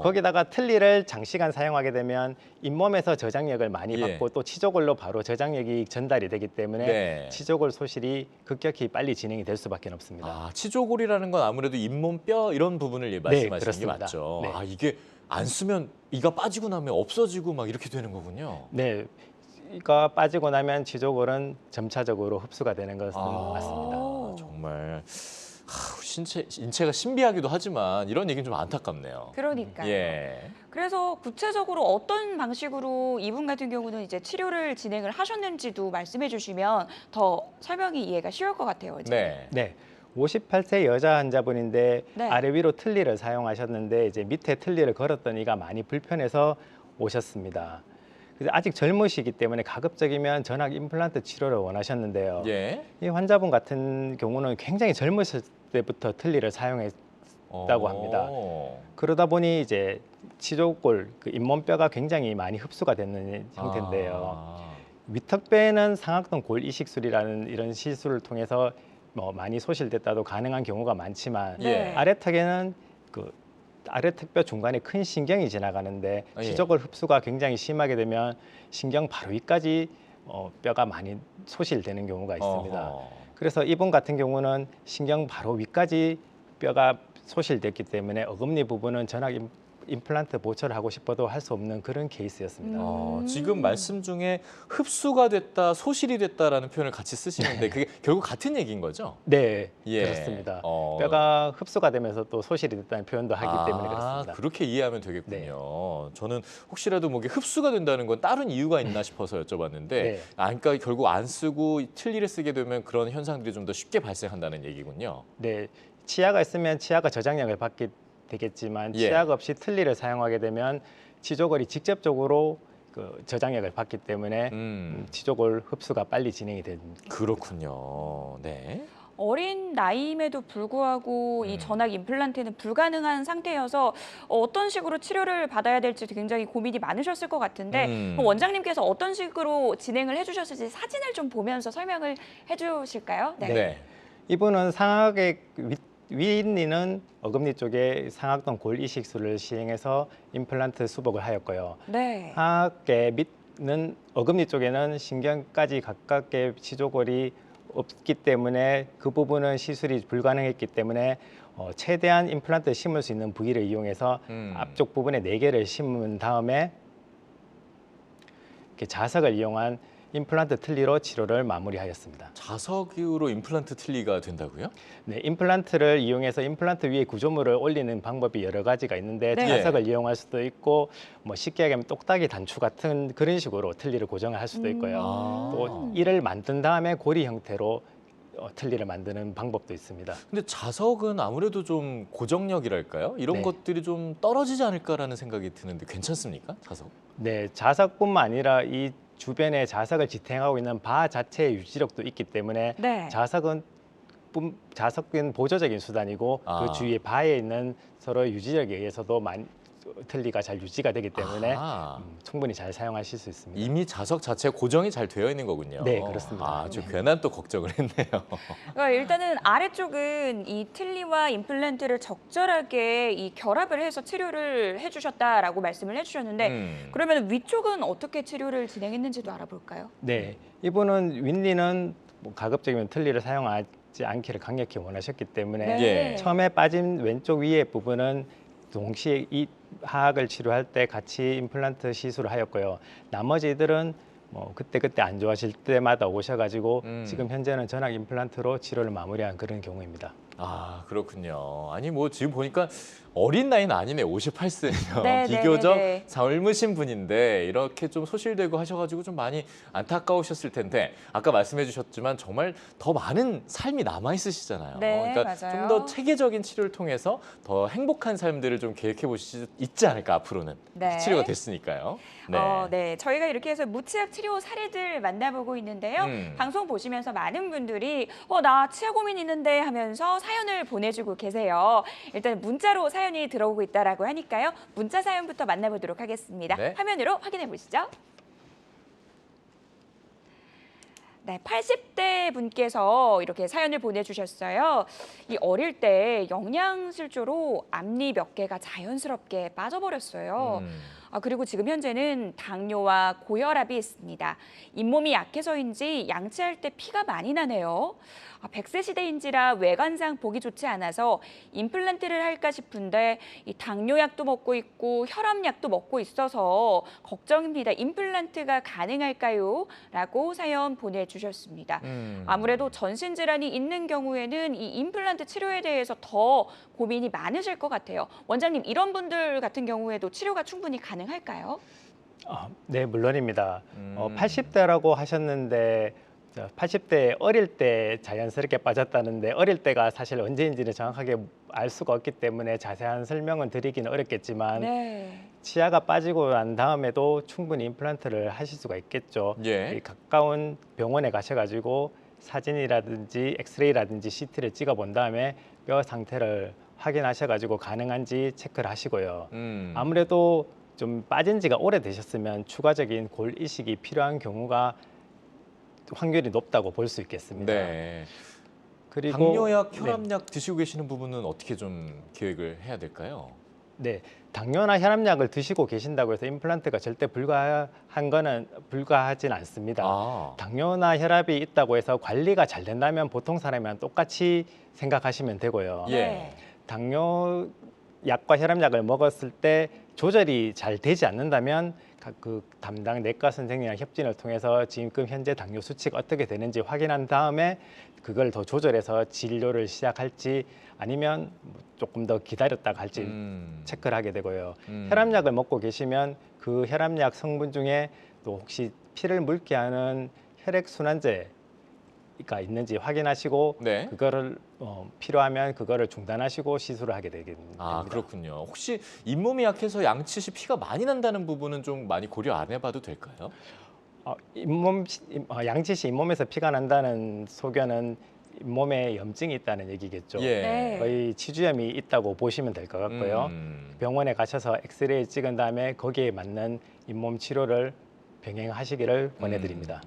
거기다가 틀니를 장시간 사용하게 되면 잇몸에서 저장력을 많이 예. 받고 또 치조골로 바로 저장력이 전달이 되기 때문에 네. 치조골 소실이 급격히 빨리 진행이 될 수밖에 없습니다. 치조골이라는 건 아무래도 잇몸 뼈 이런 부분을 말씀하시는 게 그렇습니다. 맞죠. 네. 이게 안 쓰면 이가 빠지고 나면 없어지고 막 이렇게 되는 거군요. 네, 이가 빠지고 나면 치조골은 점차적으로 흡수가 되는 것은 맞습니다. 정말 인체가 신비하기도 하지만 이런 얘기는 좀 안타깝네요. 그러니까요. 예. 그래서 구체적으로 어떤 방식으로 이분 같은 경우는 이제 치료를 진행을 하셨는지도 말씀해 주시면 더 설명이 이해가 쉬울 것 같아요. 이제. 네. 네, 58세 여자 환자분인데 네. 아래 위로 틀니를 사용하셨는데 이제 밑에 틀니를 걸었던 이가 많이 불편해서 오셨습니다. 그래서 아직 젊으시기 때문에 가급적이면 전학 임플란트 치료를 원하셨는데요. 예. 이 환자분 같은 경우는 굉장히 젊으실 때부터 틀니를 사용했다고 합니다. 그러다 보니 이제 치조골, 그 잇몸뼈가 굉장히 많이 흡수가 되는 형태인데요. 위턱뼈에는 상악동 골 이식술이라는 이런 시술을 통해서 뭐 많이 소실됐다도 가능한 경우가 많지만 예. 아래턱에는 그 아래턱뼈 중간에 큰 신경이 지나가는데 예. 치조골 흡수가 굉장히 심하게 되면 신경 바로 위까지 뼈가 많이 소실되는 경우가 있습니다. 그래서 이분 같은 경우는 신경 바로 위까지 뼈가 소실됐기 때문에 어금니 부분은 전학 임플란트 보철을 하고 싶어도 할 수 없는 그런 케이스였습니다. 지금 말씀 중에 흡수가 됐다, 소실이 됐다라는 표현을 같이 쓰시는데 그게 결국 같은 얘기인 거죠? 네, 예. 그렇습니다. 뼈가 흡수가 되면서 또 소실이 됐다는 표현도 하기 때문에 그렇습니다. 그렇게 이해하면 되겠군요. 저는 혹시라도 뭐 이게 흡수가 된다는 건 다른 이유가 있나 싶어서 여쭤봤는데 네. 그러니까 결국 안 쓰고 틀니를 쓰게 되면 그런 현상들이 좀 더 쉽게 발생한다는 얘기군요. 네, 치아가 있으면 치아가 저장력을 받게 되겠지만 예. 치아가 없이 틀니를 사용하게 되면 치조골이 직접적으로 그 저장력을 받기 때문에 치조골 흡수가 빨리 진행이 됩니다. 그렇군요. 네. 어린 나이임에도 불구하고 이 전학 임플란트는 불가능한 상태여서 어떤 식으로 치료를 받아야 될지 굉장히 고민이 많으셨을 것 같은데 그럼 원장님께서 어떤 식으로 진행을 해주셨을지 사진을 좀 보면서 설명을 해주실까요? 네. 이분은 상악의 윗니는 어금니 쪽에 상악동 골 이식술을 시행해서 임플란트 수복을 하였고요. 네. 하악의 밑는 어금니 쪽에는 신경까지 가깝게 치조골이 없기 때문에 그 부분은 시술이 불가능했기 때문에 최대한 임플란트 심을 수 있는 부위를 이용해서 앞쪽 부분에 4개를 심은 다음에 이렇게 자석을 이용한 임플란트 틀니로 치료를 마무리하였습니다. 자석으로 임플란트 틀니가 된다고요? 네, 임플란트를 이용해서 임플란트 위에 구조물을 올리는 방법이 여러 가지가 있는데 네. 자석을 이용할 수도 있고 뭐 쉽게 얘기하면 똑딱이 단추 같은 그런 식으로 틀니를 고정을 할 수도 있고요. 또 이를 만든 다음에 고리 형태로 틀니를 만드는 방법도 있습니다. 근데 자석은 아무래도 좀 고정력이랄까요? 이런 네. 것들이 좀 떨어지지 않을까라는 생각이 드는데 괜찮습니까? 자석? 네, 자석뿐만 아니라 이 주변에 자석을 지탱하고 있는 바 자체의 유지력도 있기 때문에 네. 자석은 보조적인 수단이고 그 주위에 바에 있는 서로의 유지력에 의해서도 틀니가 잘 유지가 되기 때문에 충분히 잘 사용하실 수 있습니다. 이미 자석 자체가 고정이 잘 되어 있는 거군요. 네, 그렇습니다. 좀 괜한 또 걱정을 했네요. 그러니까 일단은 아래쪽은 이 틀니와 임플란트를 적절하게 이 결합을 해서 치료를 해주셨다라고 말씀을 해주셨는데 그러면 위쪽은 어떻게 치료를 진행했는지도 알아볼까요? 네, 이분은 윗니는 뭐 가급적이면 틀니를 사용하지 않기를 강력히 원하셨기 때문에 예. 처음에 빠진 왼쪽 위에 부분은 동시에 이 하악을 치료할 때 같이 임플란트 시술을 하였고요. 나머지들은 뭐 그때 안 좋아질 때마다 오셔가지고 지금 현재는 전학 임플란트로 치료를 마무리한 그런 경우입니다. 아, 그렇군요. 아니 뭐 지금 보니까 어린 나이는 아니네. 58세면 네, 비교적 네, 네. 젊으신 분인데 이렇게 좀 소실되고 하셔가지고 좀 많이 안타까우셨을 텐데 아까 말씀해 주셨지만 정말 더 많은 삶이 남아 있으시잖아요. 네, 그러니까 맞아요. 좀 더 체계적인 치료를 통해서 더 행복한 삶들을 좀 계획해 보실 수 있지 않을까 앞으로는. 네. 치료가 됐으니까요. 네. 저희가 이렇게 해서 무치약 치료 사례들 만나보고 있는데요. 방송 보시면서 많은 분들이 나 치아 고민 있는데 하면서 사연을 보내주고 계세요. 일단 문자로 사연이 들어오고 있다라고 하니까요. 문자 사연부터 만나보도록 하겠습니다. 네. 화면으로 확인해 보시죠. 네, 80대 분께서 이렇게 사연을 보내주셨어요. 이 어릴 때 영양실조로 앞니 몇 개가 자연스럽게 빠져버렸어요. 그리고 지금 현재는 당뇨와 고혈압이 있습니다. 잇몸이 약해서인지 양치할 때 피가 많이 나네요. 100세 시대인지라 외관상 보기 좋지 않아서 임플란트를 할까 싶은데 이 당뇨약도 먹고 있고 혈압약도 먹고 있어서 걱정입니다. 임플란트가 가능할까요? 라고 사연 보내주셨습니다. 아무래도 전신 질환이 있는 경우에는 이 임플란트 치료에 대해서 더 고민이 많으실 것 같아요. 원장님, 이런 분들 같은 경우에도 치료가 충분히 가능할까요? 네, 물론입니다. 80대라고 하셨는데 80대 어릴 때 자연스럽게 빠졌다는데 어릴 때가 사실 언제인지는 정확하게 알 수가 없기 때문에 자세한 설명은 드리기는 어렵겠지만 네. 치아가 빠지고 난 다음에도 충분히 임플란트를 하실 수가 있겠죠. 예. 이 가까운 병원에 가셔가지고 사진이라든지 엑스레이라든지 CT를 찍어본 다음에 뼈 상태를 확인하셔가지고 가능한지 체크를 하시고요. 아무래도 좀 빠진 지가 오래되셨으면 추가적인 골 이식이 필요한 경우가 확률이 높다고 볼 수 있겠습니다. 네. 그리고 당뇨약, 네. 혈압약 드시고 계시는 부분은 어떻게 좀 계획을 해야 될까요? 네, 당뇨나 혈압약을 드시고 계신다고 해서 임플란트가 절대 불가하진 않습니다. 당뇨나 혈압이 있다고 해서 관리가 잘 된다면 보통 사람이랑 똑같이 생각하시면 되고요. 예. 당뇨약과 혈압약을 먹었을 때 조절이 잘 되지 않는다면 그 담당 내과 선생님이랑 협진을 통해서 지금 현재 당뇨 수치가 어떻게 되는지 확인한 다음에 그걸 더 조절해서 진료를 시작할지 아니면 조금 더 기다렸다가 할지 체크를 하게 되고요. 혈압약을 먹고 계시면 그 혈압약 성분 중에 또 혹시 피를 묽게 하는 혈액순환제가 있는지 확인하시고 네. 그거를 필요하면 그거를 중단하시고 시술을 하게 되겠습니다. 그렇군요. 혹시 잇몸이 약해서 양치 시 피가 많이 난다는 부분은 좀 많이 고려 안 해봐도 될까요? 양치 시 잇몸에서 피가 난다는 소견은 잇몸에 염증이 있다는 얘기겠죠. 예. 네. 거의 치주염이 있다고 보시면 될 것 같고요. 병원에 가셔서 엑스레이 찍은 다음에 거기에 맞는 잇몸 치료를 병행하시기를 권해드립니다.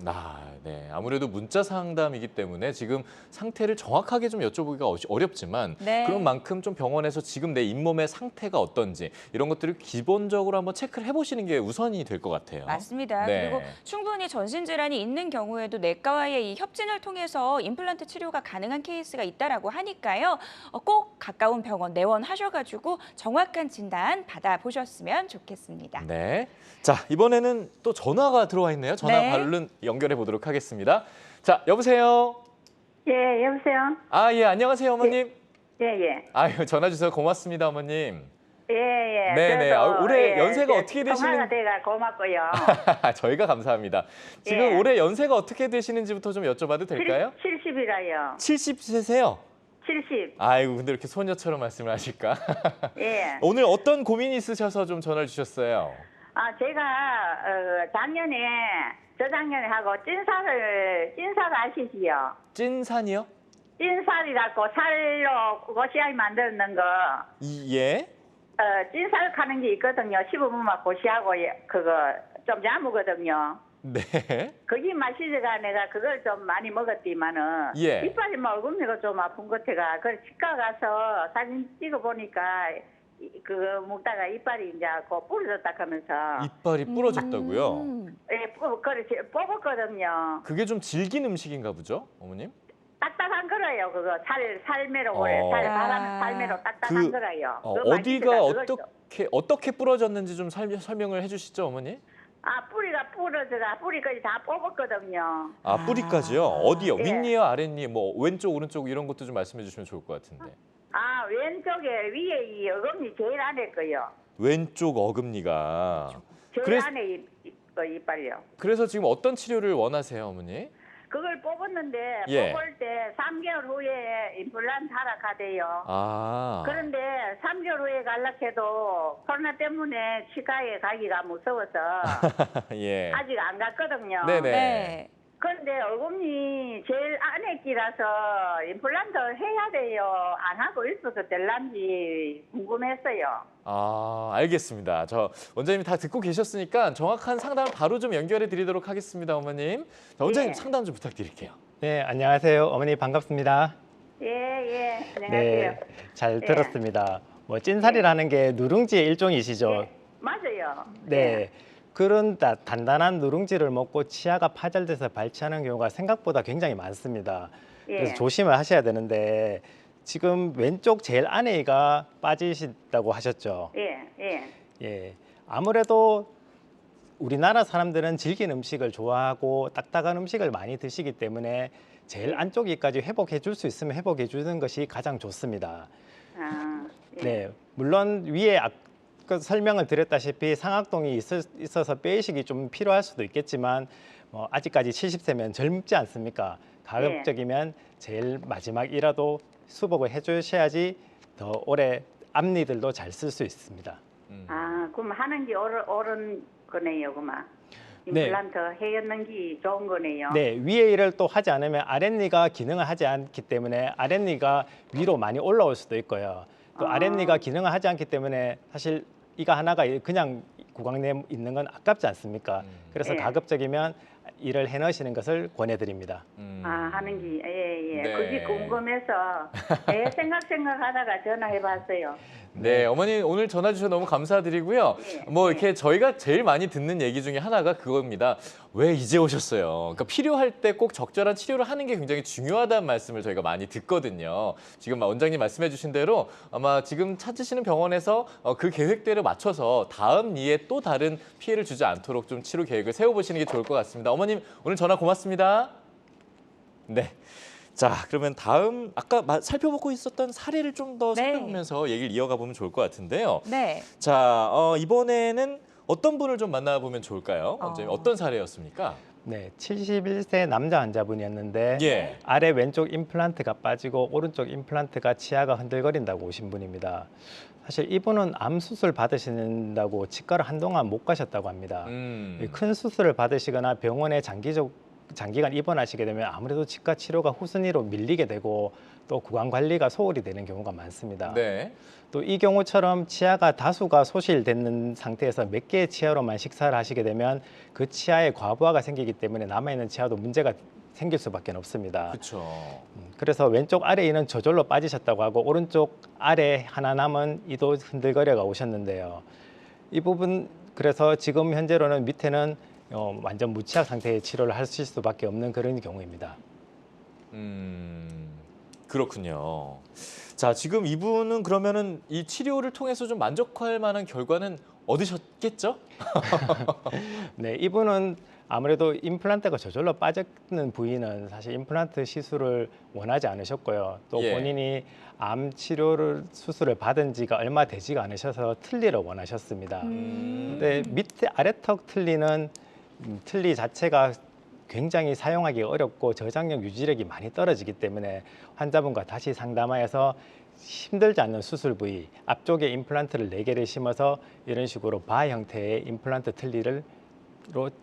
네. 아무래도 문자 상담이기 때문에 지금 상태를 정확하게 좀 여쭤보기가 어렵지만 네. 그런 만큼 좀 병원에서 지금 내 잇몸의 상태가 어떤지 이런 것들을 기본적으로 한번 체크를 해보시는 게 우선이 될 것 같아요. 맞습니다. 네. 그리고 충분히 전신 질환이 있는 경우에도 내과와의 이 협진을 통해서 임플란트 치료가 가능한 케이스가 있다라고 하니까요. 꼭 가까운 병원 내원하셔가지고 정확한 진단 받아보셨으면 좋겠습니다. 네. 자, 이번에는 또 전화가 들어와 있네요. 전화 네. 발른 연결해 보도록 하겠습니다. 자, 여보세요. 예, 여보세요? 예, 안녕하세요, 어머님. 예. 아유, 전화 주셔서 고맙습니다, 어머님. 예. 네네. 저도, 올해 연세가 어떻게 통화가 되시는? 돼가 고맙고요. 저희가 감사합니다. 지금 예. 올해 연세가 어떻게 되시는지부터 좀 여쭤봐도 될까요? 70이라요. 70세세요? 70. 아이고, 근데 이렇게 소녀처럼 말씀을 하실까? 예. 오늘 어떤 고민이 있으셔서 좀 전화를 주셨어요? 제가 작년에 저작년에 하고 찐살 아시지요? 찐산이요? 찐살이라고 살로 고시알 만드는 거. 예? 찐살 하는 게 있거든요. 15분만 고시하고 그거 좀 야무거든요. 네. 거기 마시다가 내가 그걸 좀 많이 먹었지만은 예. 이빨이 막 얼굴매가 좀 아픈 것 같아가 그래서 치과 가서 사진 찍어 보니까 그거 먹다가 이빨이 이제 부러졌다 하면서 이빨이 부러졌다고요? 예, 뽑았거든요. 그게 좀 질긴 음식인가 보죠, 어머님? 딱딱한 거라요. 그거 살매로 그래. 살매로 딱딱한 거라요. 그거 어디가 마시다가 그걸 어떻게 부러졌는지 좀 설명을 해주시죠, 어머니? 뿌리가 뼈가 부러져가 뿌리까지 다 뽑았거든요. 아, 뿌리까지요? 어디요? 예. 윗니와 아랫니, 뭐 왼쪽, 오른쪽 이런 것도 좀 말씀해 주시면 좋을 것 같은데. 아, 왼쪽에 위에 이 어금니 제일 안에 거요. 왼쪽 어금니가. 제일 그래서- 안에 거 이빨이요. 그래서 지금 어떤 치료를 원하세요, 어머니? 그걸 뽑았는데 예. 뽑을 때 3개월 후에 임플란트 하라 하대요. 아. 그런데 3개월 후에 갈락해도 코로나 때문에 치과에 가기가 무서워서 예. 아직 안 갔거든요. 네네. 네. 그런데 어금니 제일 안에 끼라서 임플란트 해야 돼요. 안 하고 있어도 될란지 궁금했어요. 아, 알겠습니다. 저 원장님 다 듣고 계셨으니까 정확한 상담을 바로 좀 연결해 드리도록 하겠습니다, 어머님. 자, 원장님 예. 상담 좀 부탁드릴게요. 네, 안녕하세요. 어머니 반갑습니다. 예, 안녕하세요. 네, 잘 예. 들었습니다. 뭐 찐살이라는 게 누룽지의 일종이시죠? 예, 맞아요. 네. 그런 단단한 누룽지를 먹고 치아가 파절돼서 발치하는 경우가 생각보다 굉장히 많습니다. 예. 그래서 조심을 하셔야 되는데 지금 왼쪽 제일 안에가 빠지신다고 하셨죠? 예. 아무래도 우리나라 사람들은 질긴 음식을 좋아하고 딱딱한 음식을 많이 드시기 때문에 제일 안쪽이까지 회복해 줄 수 있으면 회복해 주는 것이 가장 좋습니다. 아, 예. 네, 물론 위에 아까 설명을 드렸다시피 상악동이 있어서 빼이식이 좀 필요할 수도 있겠지만 뭐 아직까지 70세면 젊지 않습니까? 가급적이면 제일 마지막이라도 수복을 해주셔야지 더 오래 앞니들도 잘 쓸 수 있습니다. 아, 그럼 하는 게 옳은 거네요, 그만. 네. 임플란트 해였는 게 좋은 거네요. 네, 위에 일을 또 하지 않으면 아랫니가 기능을 하지 않기 때문에 아랫니가 위로 많이 올라올 수도 있고요. 또 아. 아랫니가 기능을 하지 않기 때문에 사실 이가 하나가 그냥 구강 내에 있는 건 아깝지 않습니까? 그래서 예. 가급적이면 일을 해넣으시는 것을 권해드립니다. 아, 하는 게, 예. 네. 그게 궁금해서 생각하다가 전화해봤어요. 네, 어머니 오늘 전화 주셔서 너무 감사드리고요. 네, 뭐 네. 이렇게 저희가 제일 많이 듣는 얘기 중에 하나가 그겁니다. 왜 이제 오셨어요? 그러니까 필요할 때 꼭 적절한 치료를 하는 게 굉장히 중요하다는 말씀을 저희가 많이 듣거든요. 지금 원장님 말씀해 주신 대로 아마 지금 찾으시는 병원에서 그 계획대로 맞춰서 다음 이에 또 다른 피해를 주지 않도록 좀 치료 계획을 세워보시는 게 좋을 것 같습니다. 어머님 오늘 전화 고맙습니다. 네. 자, 그러면 다음 아까 살펴보고 있었던 사례를 좀 더 네. 살펴보면서 얘기를 이어가 보면 좋을 것 같은데요. 네. 자, 이번에는 어떤 분을 좀 만나보면 좋을까요? 원장님 어떤 사례였습니까? 네, 71세 남자 환자분이었는데 예. 아래 왼쪽 임플란트가 빠지고 오른쪽 임플란트가 치아가 흔들거린다고 오신 분입니다. 사실 이분은 암 수술 받으신다고 치과를 한동안 못 가셨다고 합니다. 큰 수술을 받으시거나 병원에 장기간 입원하시게 되면 아무래도 치과 치료가 후순위로 밀리게 되고 또 구강 관리가 소홀히 되는 경우가 많습니다. 네. 또 이 경우처럼 치아가 다수가 소실되는 상태에서 몇 개의 치아로만 식사를 하시게 되면 그 치아에 과부하가 생기기 때문에 남아있는 치아도 문제가 생길 수밖에 없습니다. 그렇죠. 그래서 왼쪽 아래 이는 저절로 빠지셨다고 하고 오른쪽 아래 하나 남은 이도 흔들거려가 오셨는데요. 이 부분 그래서 지금 현재로는 밑에는 완전 무치약 상태의 치료를 하실 수밖에 없는 그런 경우입니다. 그렇군요. 자, 지금 이분은 그러면은 이 치료를 통해서 좀 만족할 만한 결과는 얻으셨겠죠? 네, 이분은 아무래도 임플란트가 저절로 빠지는 부위는 사실 임플란트 시술을 원하지 않으셨고요. 또 예. 본인이 암 치료를 수술을 받은 지가 얼마 되지가 않으셔서 틀니를 원하셨습니다. 근데 밑에 아래턱 틀니는 틀니 자체가 굉장히 사용하기 어렵고 저장력 유지력이 많이 떨어지기 때문에 환자분과 다시 상담하여서 힘들지 않는 수술 부위 앞쪽에 임플란트를 4개를 심어서 이런 식으로 바 형태의 임플란트 틀니로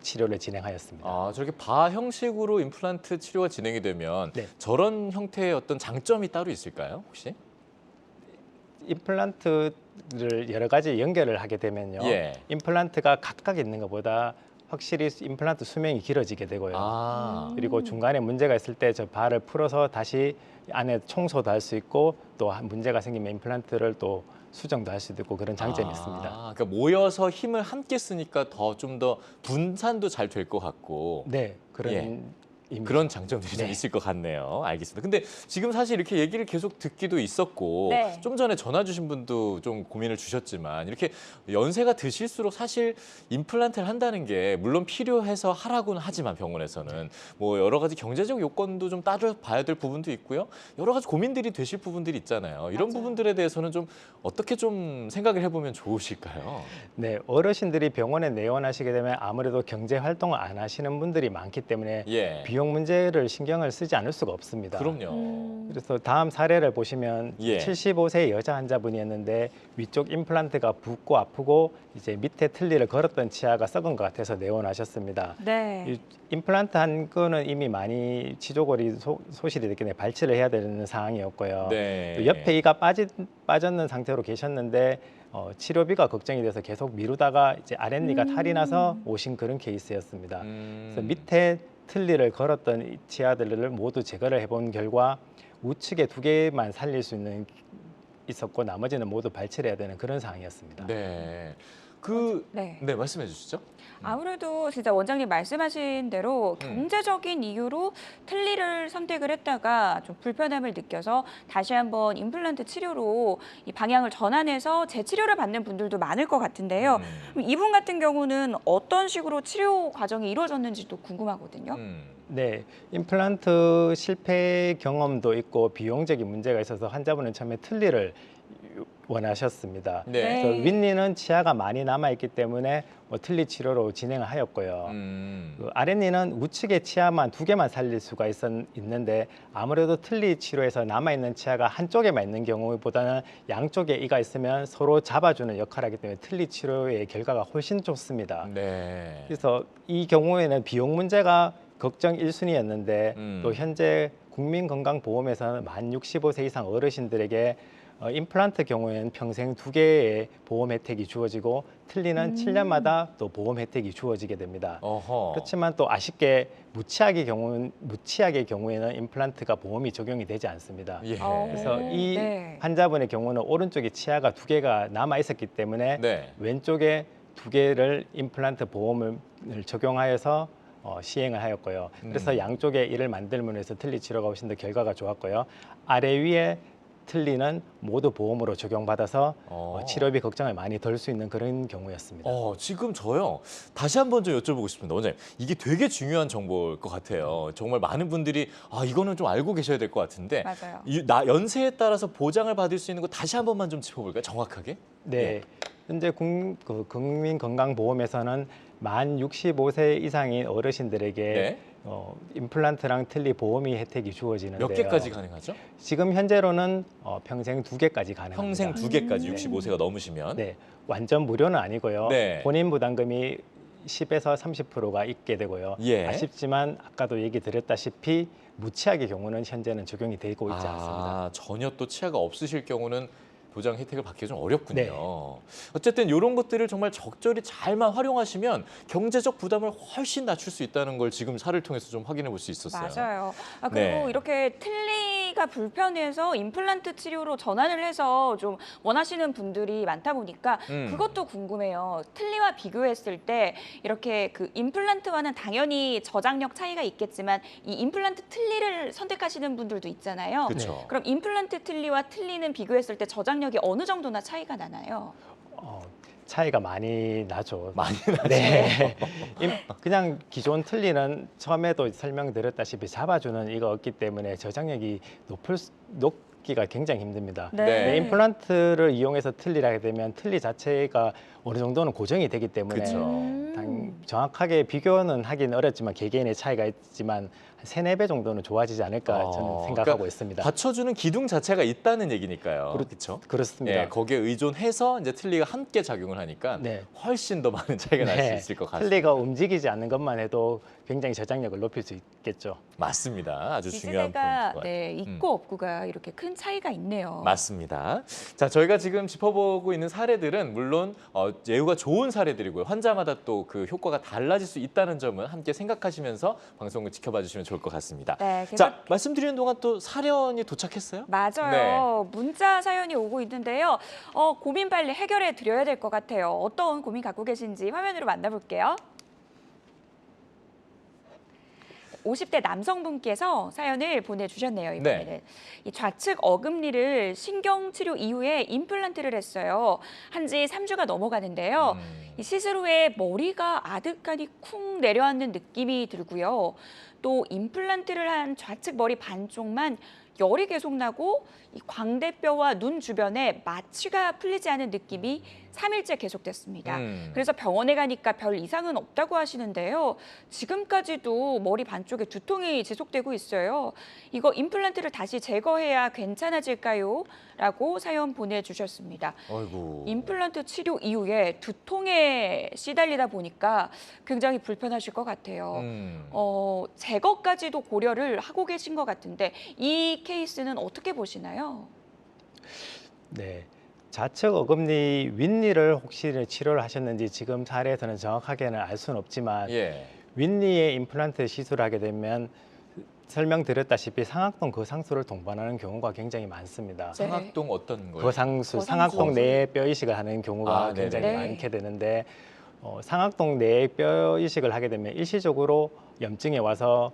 치료를 진행하였습니다. 아, 저렇게 바 형식으로 임플란트 치료가 진행이 되면 네. 저런 형태의 어떤 장점이 따로 있을까요, 혹시? 임플란트를 여러 가지 연결을 하게 되면요. 예. 임플란트가 각각 있는 것보다 확실히 임플란트 수명이 길어지게 되고요. 아. 그리고 중간에 문제가 있을 때 저 발을 풀어서 다시 안에 청소도 할 수 있고 또 문제가 생기면 임플란트를 또 수정도 할 수도 있고 그런 장점이 있습니다. 그러니까 모여서 힘을 함께 쓰니까 좀 더 분산도 잘 될 것 같고. 네, 그런 예. 그런 장점들이 좀 네. 있을 것 같네요. 알겠습니다. 근데 지금 사실 이렇게 얘기를 계속 듣기도 있었고 네. 좀 전에 전화 주신 분도 좀 고민을 주셨지만 이렇게 연세가 드실수록 사실 임플란트를 한다는 게 물론 필요해서 하라고는 하지만 병원에서는 뭐 여러 가지 경제적 요건도 좀 따져봐야 될 부분도 있고요. 여러 가지 고민들이 되실 부분들이 있잖아요. 이런 맞아요. 부분들에 대해서는 좀 어떻게 좀 생각을 해보면 좋으실까요? 네, 어르신들이 병원에 내원하시게 되면 아무래도 경제 활동을 안 하시는 분들이 많기 때문에 예. 비용 문제를 신경을 쓰지 않을 수가 없습니다. 그럼요. 그래서 다음 사례를 보시면 예. 75세 여자 환자분이었는데 위쪽 임플란트가 붓고 아프고 이제 밑에 틀니를 걸었던 치아가 썩은 것 같아서 내원하셨습니다. 네. 이 임플란트 한 거는 이미 많이 치조골이 소실이 됐기 때문에 발치를 해야 되는 상황이었고요. 네. 또 옆에 이가 빠졌는 상태로 계셨는데 치료비가 걱정이 돼서 계속 미루다가 이제 아랫니가 탈이 나서 오신 그런 케이스였습니다. 그래서 밑에 틀니를 걸었던 이 치아들을 모두 제거를 해본 결과 우측에 2개만 살릴 수 있는 있었고 나머지는 모두 발치를 해야 되는 그런 상황이었습니다. 네. 네. 네, 말씀해 주시죠. 아무래도 진짜 원장님 말씀하신 대로 경제적인 이유로 틀니를 선택을 했다가 좀 불편함을 느껴서 다시 한번 임플란트 치료로 이 방향을 전환해서 재치료를 받는 분들도 많을 것 같은데요. 그럼 이분 같은 경우는 어떤 식으로 치료 과정이 이루어졌는지도 궁금하거든요. 네, 임플란트 실패 경험도 있고 비용적인 문제가 있어서 환자분은 처음에 틀니를 원하셨습니다. 네. 그래서 윗니는 치아가 많이 남아있기 때문에 틀니 치료로 진행을 하였고요. 그 아랫니는 우측의 치아만 2개만 살릴 수가 있는데 아무래도 틀니 치료에서 남아있는 치아가 한쪽에만 있는 경우보다는 양쪽에 이가 있으면 서로 잡아주는 역할을 하기 때문에 틀니 치료의 결과가 훨씬 좋습니다. 네. 그래서 이 경우에는 비용 문제가 걱정 1순위였는데 또 현재 국민건강보험에서는 만 65세 이상 어르신들에게 임플란트 경우에는 평생 2개의 보험 혜택이 주어지고 틀니는 7년마다 또 보험 혜택이 주어지게 됩니다. 어허. 그렇지만 또 아쉽게 무치약의 경우에는 임플란트가 보험이 적용이 되지 않습니다. 예. 그래서 이 네. 환자분의 경우는 오른쪽에 치아가 2개가 남아 있었기 때문에 네. 왼쪽에 2개를 임플란트 보험을 적용하여서 시행을 하였고요. 그래서 양쪽에 이를 만들면서 틀니 치료가 훨씬 더 결과가 좋았고요. 아래 위에 틀니는 모두 보험으로 적용받아서 치료비 걱정을 많이 덜 수 있는 그런 경우였습니다. 지금 저요. 다시 한번 좀 여쭤보고 싶습니다. 원장님, 이게 되게 중요한 정보일 것 같아요. 정말 많은 분들이 이거는 좀 알고 계셔야 될 것 같은데 맞아요. 연세에 따라서 보장을 받을 수 있는 거 다시 한 번만 좀 짚어볼까요? 정확하게? 네. 현재 국민건강보험에서는 만 65세 이상인 어르신들에게 네. 임플란트랑 틀니 보험이 혜택이 주어지는데요. 몇 개까지 가능하죠? 지금 현재로는 평생 2개까지 가능합니다. 평생 2개까지 65세가 넘으시면. 네, 완전 무료는 아니고요. 네. 본인 부담금이 10에서 30%가 있게 되고요. 예. 아쉽지만 아까도 얘기 드렸다시피 무치약의 경우는 현재는 적용이 되고 있지 않습니다. 전혀 또 치아가 없으실 경우는 보장 혜택을 받기가 좀 어렵군요. 네. 어쨌든 이런 것들을 정말 적절히 잘만 활용하시면 경제적 부담을 훨씬 낮출 수 있다는 걸 지금 사례를 통해서 좀 확인해 볼 수 있었어요. 맞아요. 그리고 네. 이렇게 틀니가 불편해서 임플란트 치료로 전환을 해서 좀 원하시는 분들이 많다 보니까 그것도 궁금해요. 틀니와 비교했을 때 이렇게 그 임플란트와는 당연히 저장력 차이가 있겠지만 이 임플란트 틀니를 선택하시는 분들도 있잖아요. 그렇죠. 그럼 임플란트 틀니와 틀니는 비교했을 때 저장력이 어느 정도나 차이가 나나요? 차이가 많이 나죠. 많이 나죠. 네. 그냥 기존 틀니는 처음에도 설명드렸다시피 잡아주는 이가 없기 때문에 저장력이 높기가 굉장히 힘듭니다. 네. 임플란트를 이용해서 틀니를 하게 되면 틀니 자체가 어느 정도는 고정이 되기 때문에 그쵸. 정확하게 비교는 하긴 어렵지만 개개인의 차이가 있지만 한 3-4배 정도는 좋아지지 않을까 저는 생각하고 그러니까 있습니다. 받쳐주는 기둥 자체가 있다는 얘기니까요. 그렇죠. 그렇습니다. 예, 거기에 의존해서 이제 틀니가 함께 작용을 하니까 네. 훨씬 더 많은 차이가 날 수 있을 것 같습니다. 틀니가 움직이지 않는 것만 해도 굉장히 저장력을 높일 수 있겠죠. 맞습니다. 아주 중요한 기세가 포인트 같아요. 네, 있고 없고가 이렇게 큰 차이가 있네요. 맞습니다. 자, 저희가 지금 짚어보고 있는 사례들은 물론 예후가 좋은 사례들이고요. 환자마다 또 그 효과가 달라질 수 있다는 점은 함께 생각하시면서 방송을 지켜봐 주시면 좋을 것 같습니다. 네, 자, 말씀드리는 동안 또 사연이 도착했어요? 맞아요. 문자 사연이 오고 있는데요. 고민 빨리 해결해 드려야 될 것 같아요. 어떤 고민 갖고 계신지 화면으로 만나볼게요. 50대 남성분께서 사연을 보내주셨네요. 이번에는 네. 이 좌측 어금니를 신경치료 이후에 임플란트를 했어요. 한지 3주가 넘어가는데요. 이 시술 후에 머리가 아득하니 쿵 내려앉는 느낌이 들고요. 또 임플란트를 한 좌측 머리 반쪽만 열이 계속 나고 이 광대뼈와 눈 주변에 마취가 풀리지 않은 느낌이 3일째 계속됐습니다. 그래서 병원에 가니까 별 이상은 없다고 하시는데요. 지금까지도 머리 반쪽에 두통이 지속되고 있어요. 이거 임플란트를 다시 제거해야 괜찮아질까요? 라고 사연 보내주셨습니다. 아이고. 임플란트 치료 이후에 두통에 시달리다 보니까 굉장히 불편하실 것 같아요. 제거까지도 고려를 하고 계신 것 같은데 이 케이스는 어떻게 보시나요? 네. 좌측 어금니 윗니를 혹시 치료를 하셨는지 지금 사례에서는 정확하게는 알 수는 없지만 예. 윗니에 임플란트 시술을 하게 되면 설명드렸다시피 상악동 거상수를 동반하는 경우가 굉장히 많습니다. 네. 상악동 어떤 거요? 거상수, 상악동 내에 뼈 이식을 하는 경우가 아, 굉장히 네네. 많게 되는데 상악동 내에 뼈 이식을 하게 되면 일시적으로 염증이 와서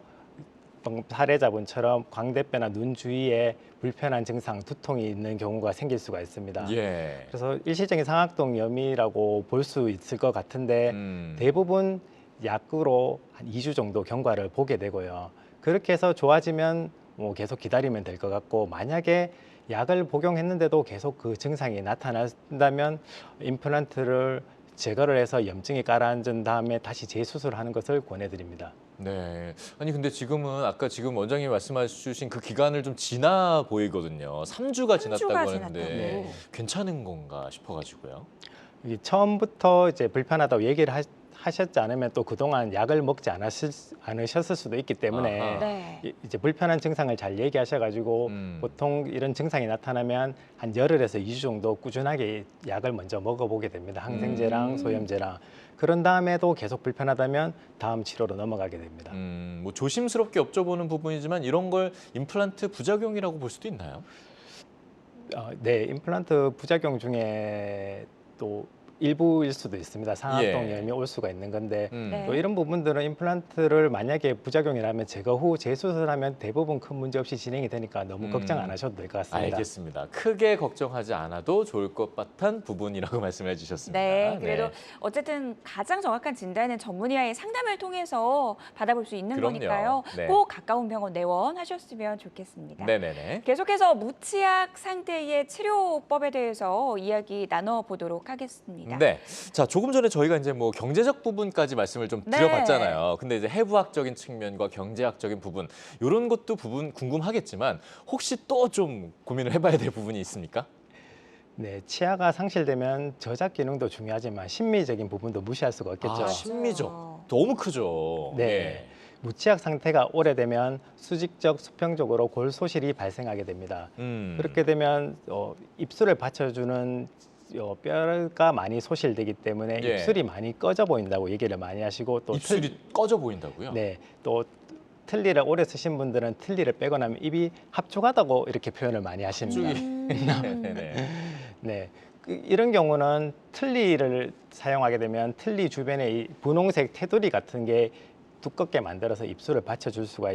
사례자분처럼 광대뼈나 눈 주위에 불편한 증상, 두통이 있는 경우가 생길 수가 있습니다. 예. 그래서 일시적인 상악동염이라고 볼 수 있을 것 같은데 대부분 약으로 한 2주 정도 경과를 보게 되고요. 그렇게 해서 좋아지면 뭐 계속 기다리면 될 것 같고 만약에 약을 복용했는데도 계속 그 증상이 나타난다면 임플란트를 제거를 해서 염증이 가라앉은 다음에 다시 재수술하는 것을 권해드립니다. 네. 아니 근데 지금은 아까 지금 원장님이 말씀해 주신 그 기간을 좀 지나 보이거든요. 3주가 지났다고 하는데 지났다고. 괜찮은 건가 싶어가지고요. 이게 처음부터 이제 불편하다고 얘기를 하셨지 않으면 또 그동안 약을 먹지 않으셨을 수도 있기 때문에 아하. 네. 이제 불편한 증상을 잘 얘기하셔가지고 보통 이런 증상이 나타나면 한 열흘에서 2주 정도 꾸준하게 약을 먼저 먹어보게 됩니다. 항생제랑 소염제랑. 그런 다음에도 계속 불편하다면 다음 치료로 넘어가게 됩니다. 뭐 조심스럽게 여쭤보는 부분이지만 이런 걸 임플란트 부작용이라고 볼 수도 있나요? 네, 임플란트 부작용 중에 또 일부일 수도 있습니다. 상악동염이 올 수가 있는 건데 네. 또 이런 부분들은 임플란트를 만약에 부작용이라면 제거 후 재수술하면 대부분 큰 문제 없이 진행이 되니까 너무 걱정 안 하셔도 될 것 같습니다. 알겠습니다. 크게 걱정하지 않아도 좋을 것 같은 부분이라고 말씀해 주셨습니다. 네, 그래도 어쨌든 가장 정확한 진단은 전문의와의 상담을 통해서 받아볼 수 있는 그럼요. 거니까요. 네. 꼭 가까운 병원 내원하셨으면 좋겠습니다. 네네네. 계속해서 무치약 상태의 치료법에 대해서 이야기 나눠보도록 하겠습니다. 네. 자, 조금 전에 저희가 이제 뭐 경제적 부분까지 말씀을 좀 네. 드려봤잖아요. 근데 이제 해부학적인 측면과 경제학적인 부분, 이런 것도 부분 궁금하겠지만 혹시 또 좀 고민을 해봐야 될 부분이 있습니까? 네, 치아가 상실되면 저작 기능도 중요하지만 심미적인 부분도 무시할 수가 없겠죠. 아, 심미적. 너무 크죠. 네. 예. 무치약 상태가 오래되면 수직적, 수평적으로 골 소실이 발생하게 됩니다. 그렇게 되면 입술을 받쳐주는 뼈가 많이 소실되기 때문에 예. 입술이 많이 꺼져 보인다고 얘기를 많이 하시고 또 입술이 꺼져 보인다고요? 네, 또 틀니를 오래 쓰신 분들은 틀니를 빼고 나면 입이 합죽하다고 이렇게 표현을 많이 하십니다. 네네. 네, 이런 경우는 틀니를 사용하게 되면 틀니 주변에 이 분홍색 테두리 같은 게 두껍게 만들어서 입술을 받쳐줄 수가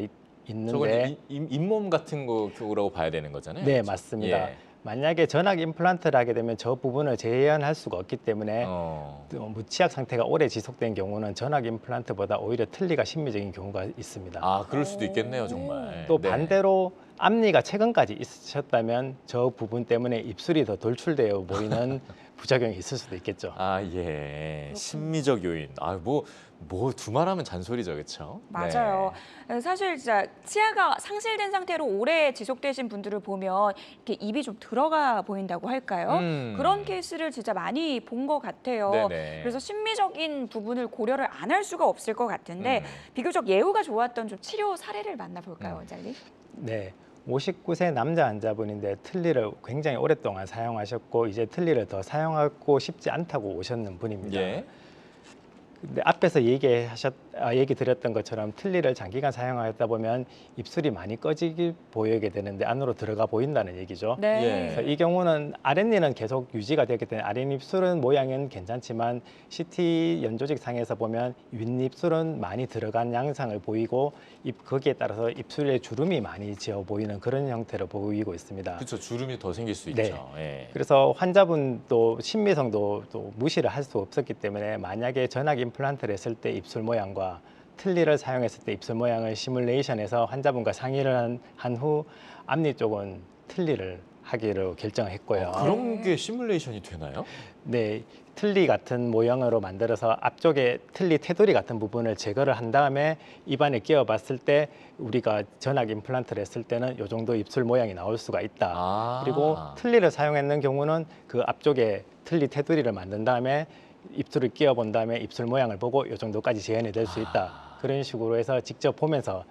있는데 저건 잇몸 같은 거라고 봐야 되는 거잖아요. 네, 그렇죠? 맞습니다. 예. 만약에 전악 임플란트를 하게 되면 저 부분을 재현할 수가 없기 때문에 무치약 상태가 오래 지속된 경우는 전악 임플란트보다 오히려 틀니가 심미적인 경우가 있습니다. 아, 그럴 수도 있겠네요, 정말. 또 네. 반대로 앞니가 최근까지 있으셨다면 저 부분 때문에 입술이 더 돌출되어 보이는 부작용이 있을 수도 있겠죠. 아, 예. 심미적 요인. 아, 뭐 두말하면 잔소리죠, 그렇죠? 맞아요. 사실 진짜 치아가 상실된 상태로 오래 지속되신 분들을 보면 이렇게 입이 좀 들어가 보인다고 할까요? 그런 케이스를 진짜 많이 본 것 같아요. 네네. 그래서 심미적인 부분을 고려를 안 할 수가 없을 것 같은데 비교적 예후가 좋았던 좀 치료 사례를 만나볼까요, 원장님? 네. 59세 남자 환자분인데 틀니를 굉장히 오랫동안 사용하셨고 이제 틀니를 더 사용하고 싶지 않다고 오셨는 분입니다. 예. 근데 앞에서 얘기 드렸던 것처럼 틀니를 장기간 사용하다 보면 입술이 많이 꺼지게 보이게 되는데 안으로 들어가 보인다는 얘기죠. 네. 예. 그래서 이 경우는 아랫니는 계속 유지가 되기 때문에 아랫입술은 모양은 괜찮지만 CT 연조직 상에서 보면 윗입술은 많이 들어간 양상을 보이고 거기에 따라서 입술에 주름이 많이 지어 보이는 그런 형태로 보이고 있습니다. 그렇죠. 주름이 더 생길 수 네. 있죠. 예. 그래서 환자분도 신미성도 또 무시를 할 수 없었기 때문에 만약에 전악 임플란트를 했을 때 입술 모양과 틀니를 사용했을 때 입술 모양을 시뮬레이션해서 환자분과 상의를 한 후 앞니 쪽은 틀니를 하기로 결정했고요. 그런 게 시뮬레이션이 되나요? 네, 틀니 같은 모양으로 만들어서 앞쪽에 틀니 테두리 같은 부분을 제거를 한 다음에 입안에 끼워봤을 때 우리가 전악 임플란트를 했을 때는 이 정도 입술 모양이 나올 수가 있다. 아. 그리고 틀니를 사용했는 경우는 그 앞쪽에 틀니 테두리를 만든 다음에 입술을 끼워본 다음에 입술 모양을 보고 이 정도까지 재현이 될 수 있다. 그런 식으로 해서 직접 보면서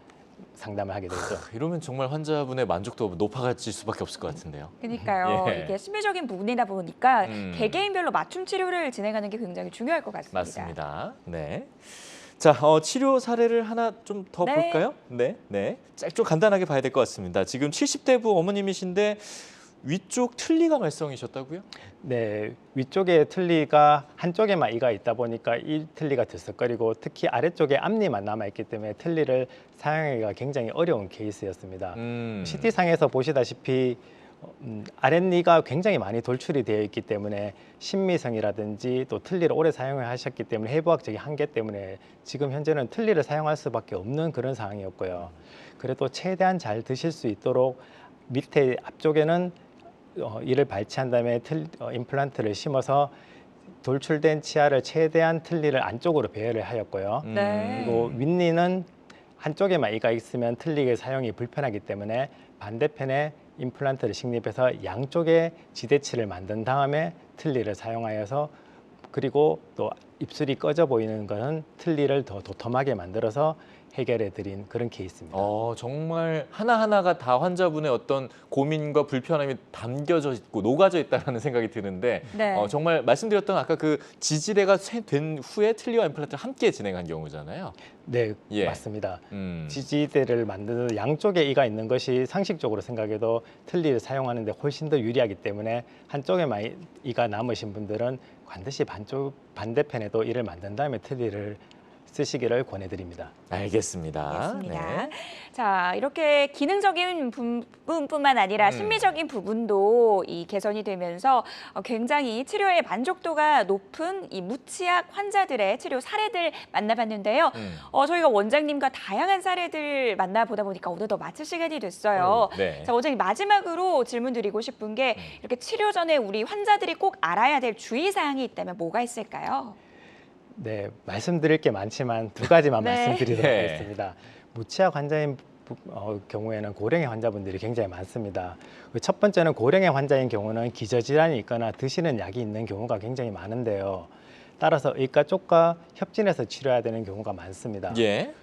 상담을 하게 되죠. 이러면 정말 환자분의 만족도가 높아질 수밖에 없을 것 같은데요. 그러니까요. 예. 이게 심리적인 부분이다 보니까 개개인별로 맞춤 치료를 진행하는 게 굉장히 중요할 것 같습니다. 맞습니다. 네. 자, 치료 사례를 하나 좀 더 네. 볼까요? 네, 네. 좀 간단하게 봐야 될 것 같습니다. 지금 70대부 어머님이신데 위쪽 틀니가 말썽이셨다고요? 네, 위쪽에 틀니가 한쪽에만 이가 있다 보니까 이 틀니가 들썩거리고 특히 아래쪽에 앞니만 남아있기 때문에 틀니를 사용하기가 굉장히 어려운 케이스였습니다. CT상에서 보시다시피 아랫니가 굉장히 많이 돌출이 되어 있기 때문에 신미성이라든지 또 틀니를 오래 사용하셨기 때문에 해부학적인 한계 때문에 지금 현재는 틀니를 사용할 수밖에 없는 그런 상황이었고요. 그래도 최대한 잘 드실 수 있도록 밑에 앞쪽에는 이를 발치한 다음에 임플란트를 심어서 돌출된 치아를 최대한 틀니를 안쪽으로 배열을 하였고요. 네. 그리고 윗니는 한쪽에만 이가 있으면 틀니의 사용이 불편하기 때문에 반대편에 임플란트를 식립해서 양쪽에 지대치를 만든 다음에 틀니를 사용하여서 그리고 또 입술이 꺼져 보이는 것은 틀니를 더 도톰하게 만들어서 해결해 드린 그런 케이스입니다. 정말 하나하나가 다 환자분의 어떤 고민과 불편함이 담겨져 있고 녹아져 있다는 생각이 드는데 네. 정말 말씀드렸던 아까 그 지지대가 된 후에 틀니와 임플란트를 함께 진행한 경우잖아요. 네, 예. 맞습니다. 음. 지지대를 만드는 양쪽에 이가 있는 것이 상식적으로 생각해도 틀니를 사용하는데 훨씬 더 유리하기 때문에 한쪽에만 이가 남으신 분들은 반드시 반대편에도 이를 만든 다음에 틀니를 쓰시기를 권해드립니다. 알겠습니다. 알겠습니다. 네. 자, 이렇게 기능적인 부분뿐만 아니라 심리적인 부분도 이 개선이 되면서 굉장히 치료의 만족도가 높은 이 무치약 환자들의 치료 사례들 만나봤는데요. 저희가 원장님과 다양한 사례들 만나보다 보니까 어느덧 마칠 시간이 됐어요. 네. 자, 원장님 마지막으로 질문 드리고 싶은 게 이렇게 치료 전에 우리 환자들이 꼭 알아야 될 주의사항이 있다면 뭐가 있을까요? 네, 말씀드릴 게 많지만 두 가지만 네. 말씀드리도록 예. 하겠습니다. 무치약 환자인 경우에는 고령의 환자분들이 굉장히 많습니다. 첫 번째는 고령의 환자인 경우는 기저질환이 있거나 드시는 약이 있는 경우가 굉장히 많은데요. 따라서 의과 쪽과 협진해서 치료해야 되는 경우가 많습니다. 예.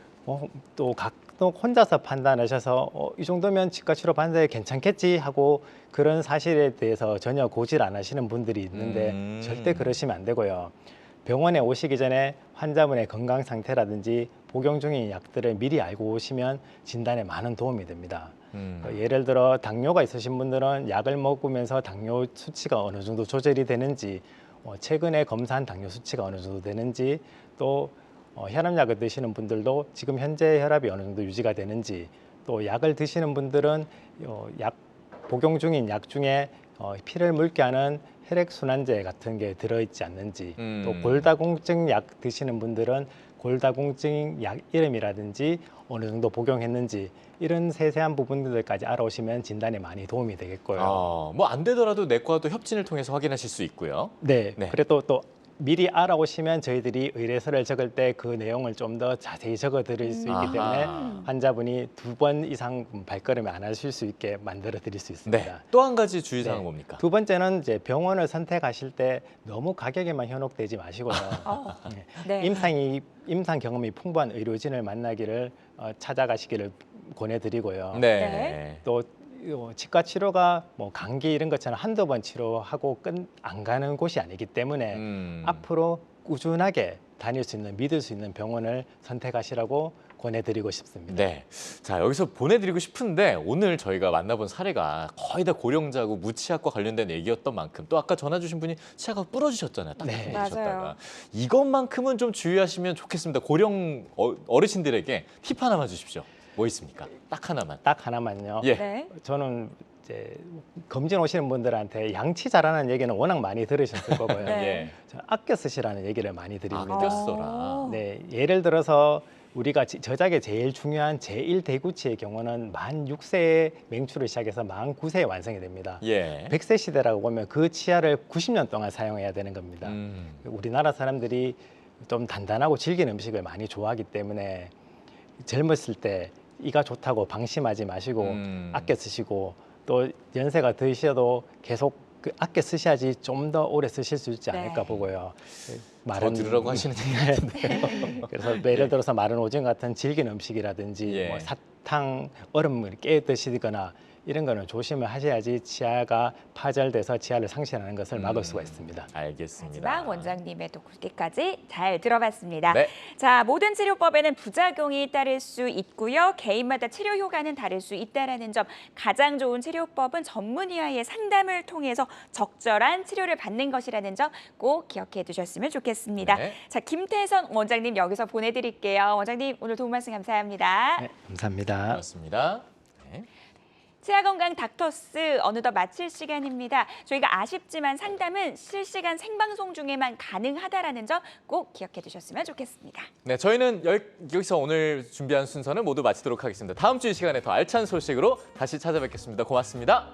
또 각도 혼자서 판단하셔서 이 정도면 치과 치료 받는데 괜찮겠지 하고 그런 사실에 대해서 전혀 고질 안 하시는 분들이 있는데 절대 그러시면 안 되고요. 병원에 오시기 전에 환자분의 건강 상태라든지 복용 중인 약들을 미리 알고 오시면 진단에 많은 도움이 됩니다. 예를 들어 당뇨가 있으신 분들은 약을 먹으면서 당뇨 수치가 어느 정도 조절이 되는지, 최근에 검사한 당뇨 수치가 어느 정도 되는지, 또 혈압약을 드시는 분들도 지금 현재 혈압이 어느 정도 유지가 되는지, 또 약을 드시는 분들은 복용 중인 약 중에 피를 묽게 하는 혈액순환제 같은 게 들어있지 않는지, 또 골다공증 약 드시는 분들은 골다공증 약 이름이라든지 어느 정도 복용했는지 이런 세세한 부분들까지 알아오시면 진단에 많이 도움이 되겠고요. 뭐 안 되더라도 내과도 협진을 통해서 확인하실 수 있고요. 네, 네. 그래도 또 미리 알아오시면 저희들이 의뢰서를 적을 때 그 내용을 좀 더 자세히 적어 드릴 수 있기 때문에 환자분이 2번 이상 발걸음을 안 하실 수 있게 만들어 드릴 수 있습니다. 네. 또 한 가지 주의사항은 네. 뭡니까? 두 번째는 이제 병원을 선택하실 때 너무 가격에만 현혹되지 마시고요. 네. 임상 경험이 풍부한 의료진을 만나기를 찾아가시기를 권해드리고요. 네. 네. 또 치과 치료가 뭐 감기 이런 것처럼 한두 번 치료하고 안 가는 곳이 아니기 때문에 앞으로 꾸준하게 다닐 수 있는 믿을 수 있는 병원을 선택하시라고 권해드리고 싶습니다. 네. 자, 여기서 보내드리고 싶은데 오늘 저희가 만나본 사례가 거의 다 고령자고 무치약과 관련된 얘기였던 만큼 또 아까 전화 주신 분이 치아가 부러지셨잖아요. 딱 네. 부러지셨다가. 맞아요. 이것만큼은 좀 주의하시면 좋겠습니다. 고령 어르신들에게 팁 하나만 주십시오. 뭐 있습니까? 딱 하나만. 딱 하나만요. 예. 네. 저는 이제 검진 오시는 분들한테 양치 잘하는 얘기는 워낙 많이 들으셨을 거고요. 네. 예. 저 아껴 쓰시라는 얘기를 많이 드립니다. 아껴 써라. 네, 예를 들어서 우리가 저작에 제일 중요한 제1대구치의 경우는 만 6세에 맹출을 시작해서 만 9세에 완성이 됩니다. 예. 100세 시대라고 보면 그 치아를 90년 동안 사용해야 되는 겁니다. 우리나라 사람들이 좀 단단하고 질긴 음식을 많이 좋아하기 때문에 젊었을 때 이가 좋다고 방심하지 마시고 아껴 쓰시고 또 연세가 드셔도 계속 그 아껴 쓰셔야지 좀 더 오래 쓰실 수 있지 않을까 네. 보고요. 더 들으라고 하시는 얘기. 그래서 예를 들어서 마른 오징어 같은 질긴 음식이라든지 예. 뭐 사탕, 얼음을 깨 드시거나 이런 거는 조심을 하셔야지 치아가 파절돼서 치아를 상실하는 것을 막을 수가 있습니다. 알겠습니다. 마지막 원장님의 또 꿀팁까지 잘 들어봤습니다. 네. 자, 모든 치료법에는 부작용이 따를 수 있고요. 개인마다 치료 효과는 다를 수 있다라는 점, 가장 좋은 치료법은 전문의와의 상담을 통해서 적절한 치료를 받는 것이라는 점 꼭 기억해 두셨으면 좋겠습니다. 네. 자, 김태선 원장님 여기서 보내드릴게요. 원장님 오늘 도움 말씀 감사합니다. 네, 감사합니다. 고맙습니다. 네. 치아건강 닥터스 어느덧 마칠 시간입니다. 저희가 아쉽지만 상담은 실시간 생방송 중에만 가능하다라는 점 꼭 기억해 두셨으면 좋겠습니다. 네, 저희는 여기서 오늘 준비한 순서는 모두 마치도록 하겠습니다. 다음 주 이 시간에 더 알찬 소식으로 다시 찾아뵙겠습니다. 고맙습니다.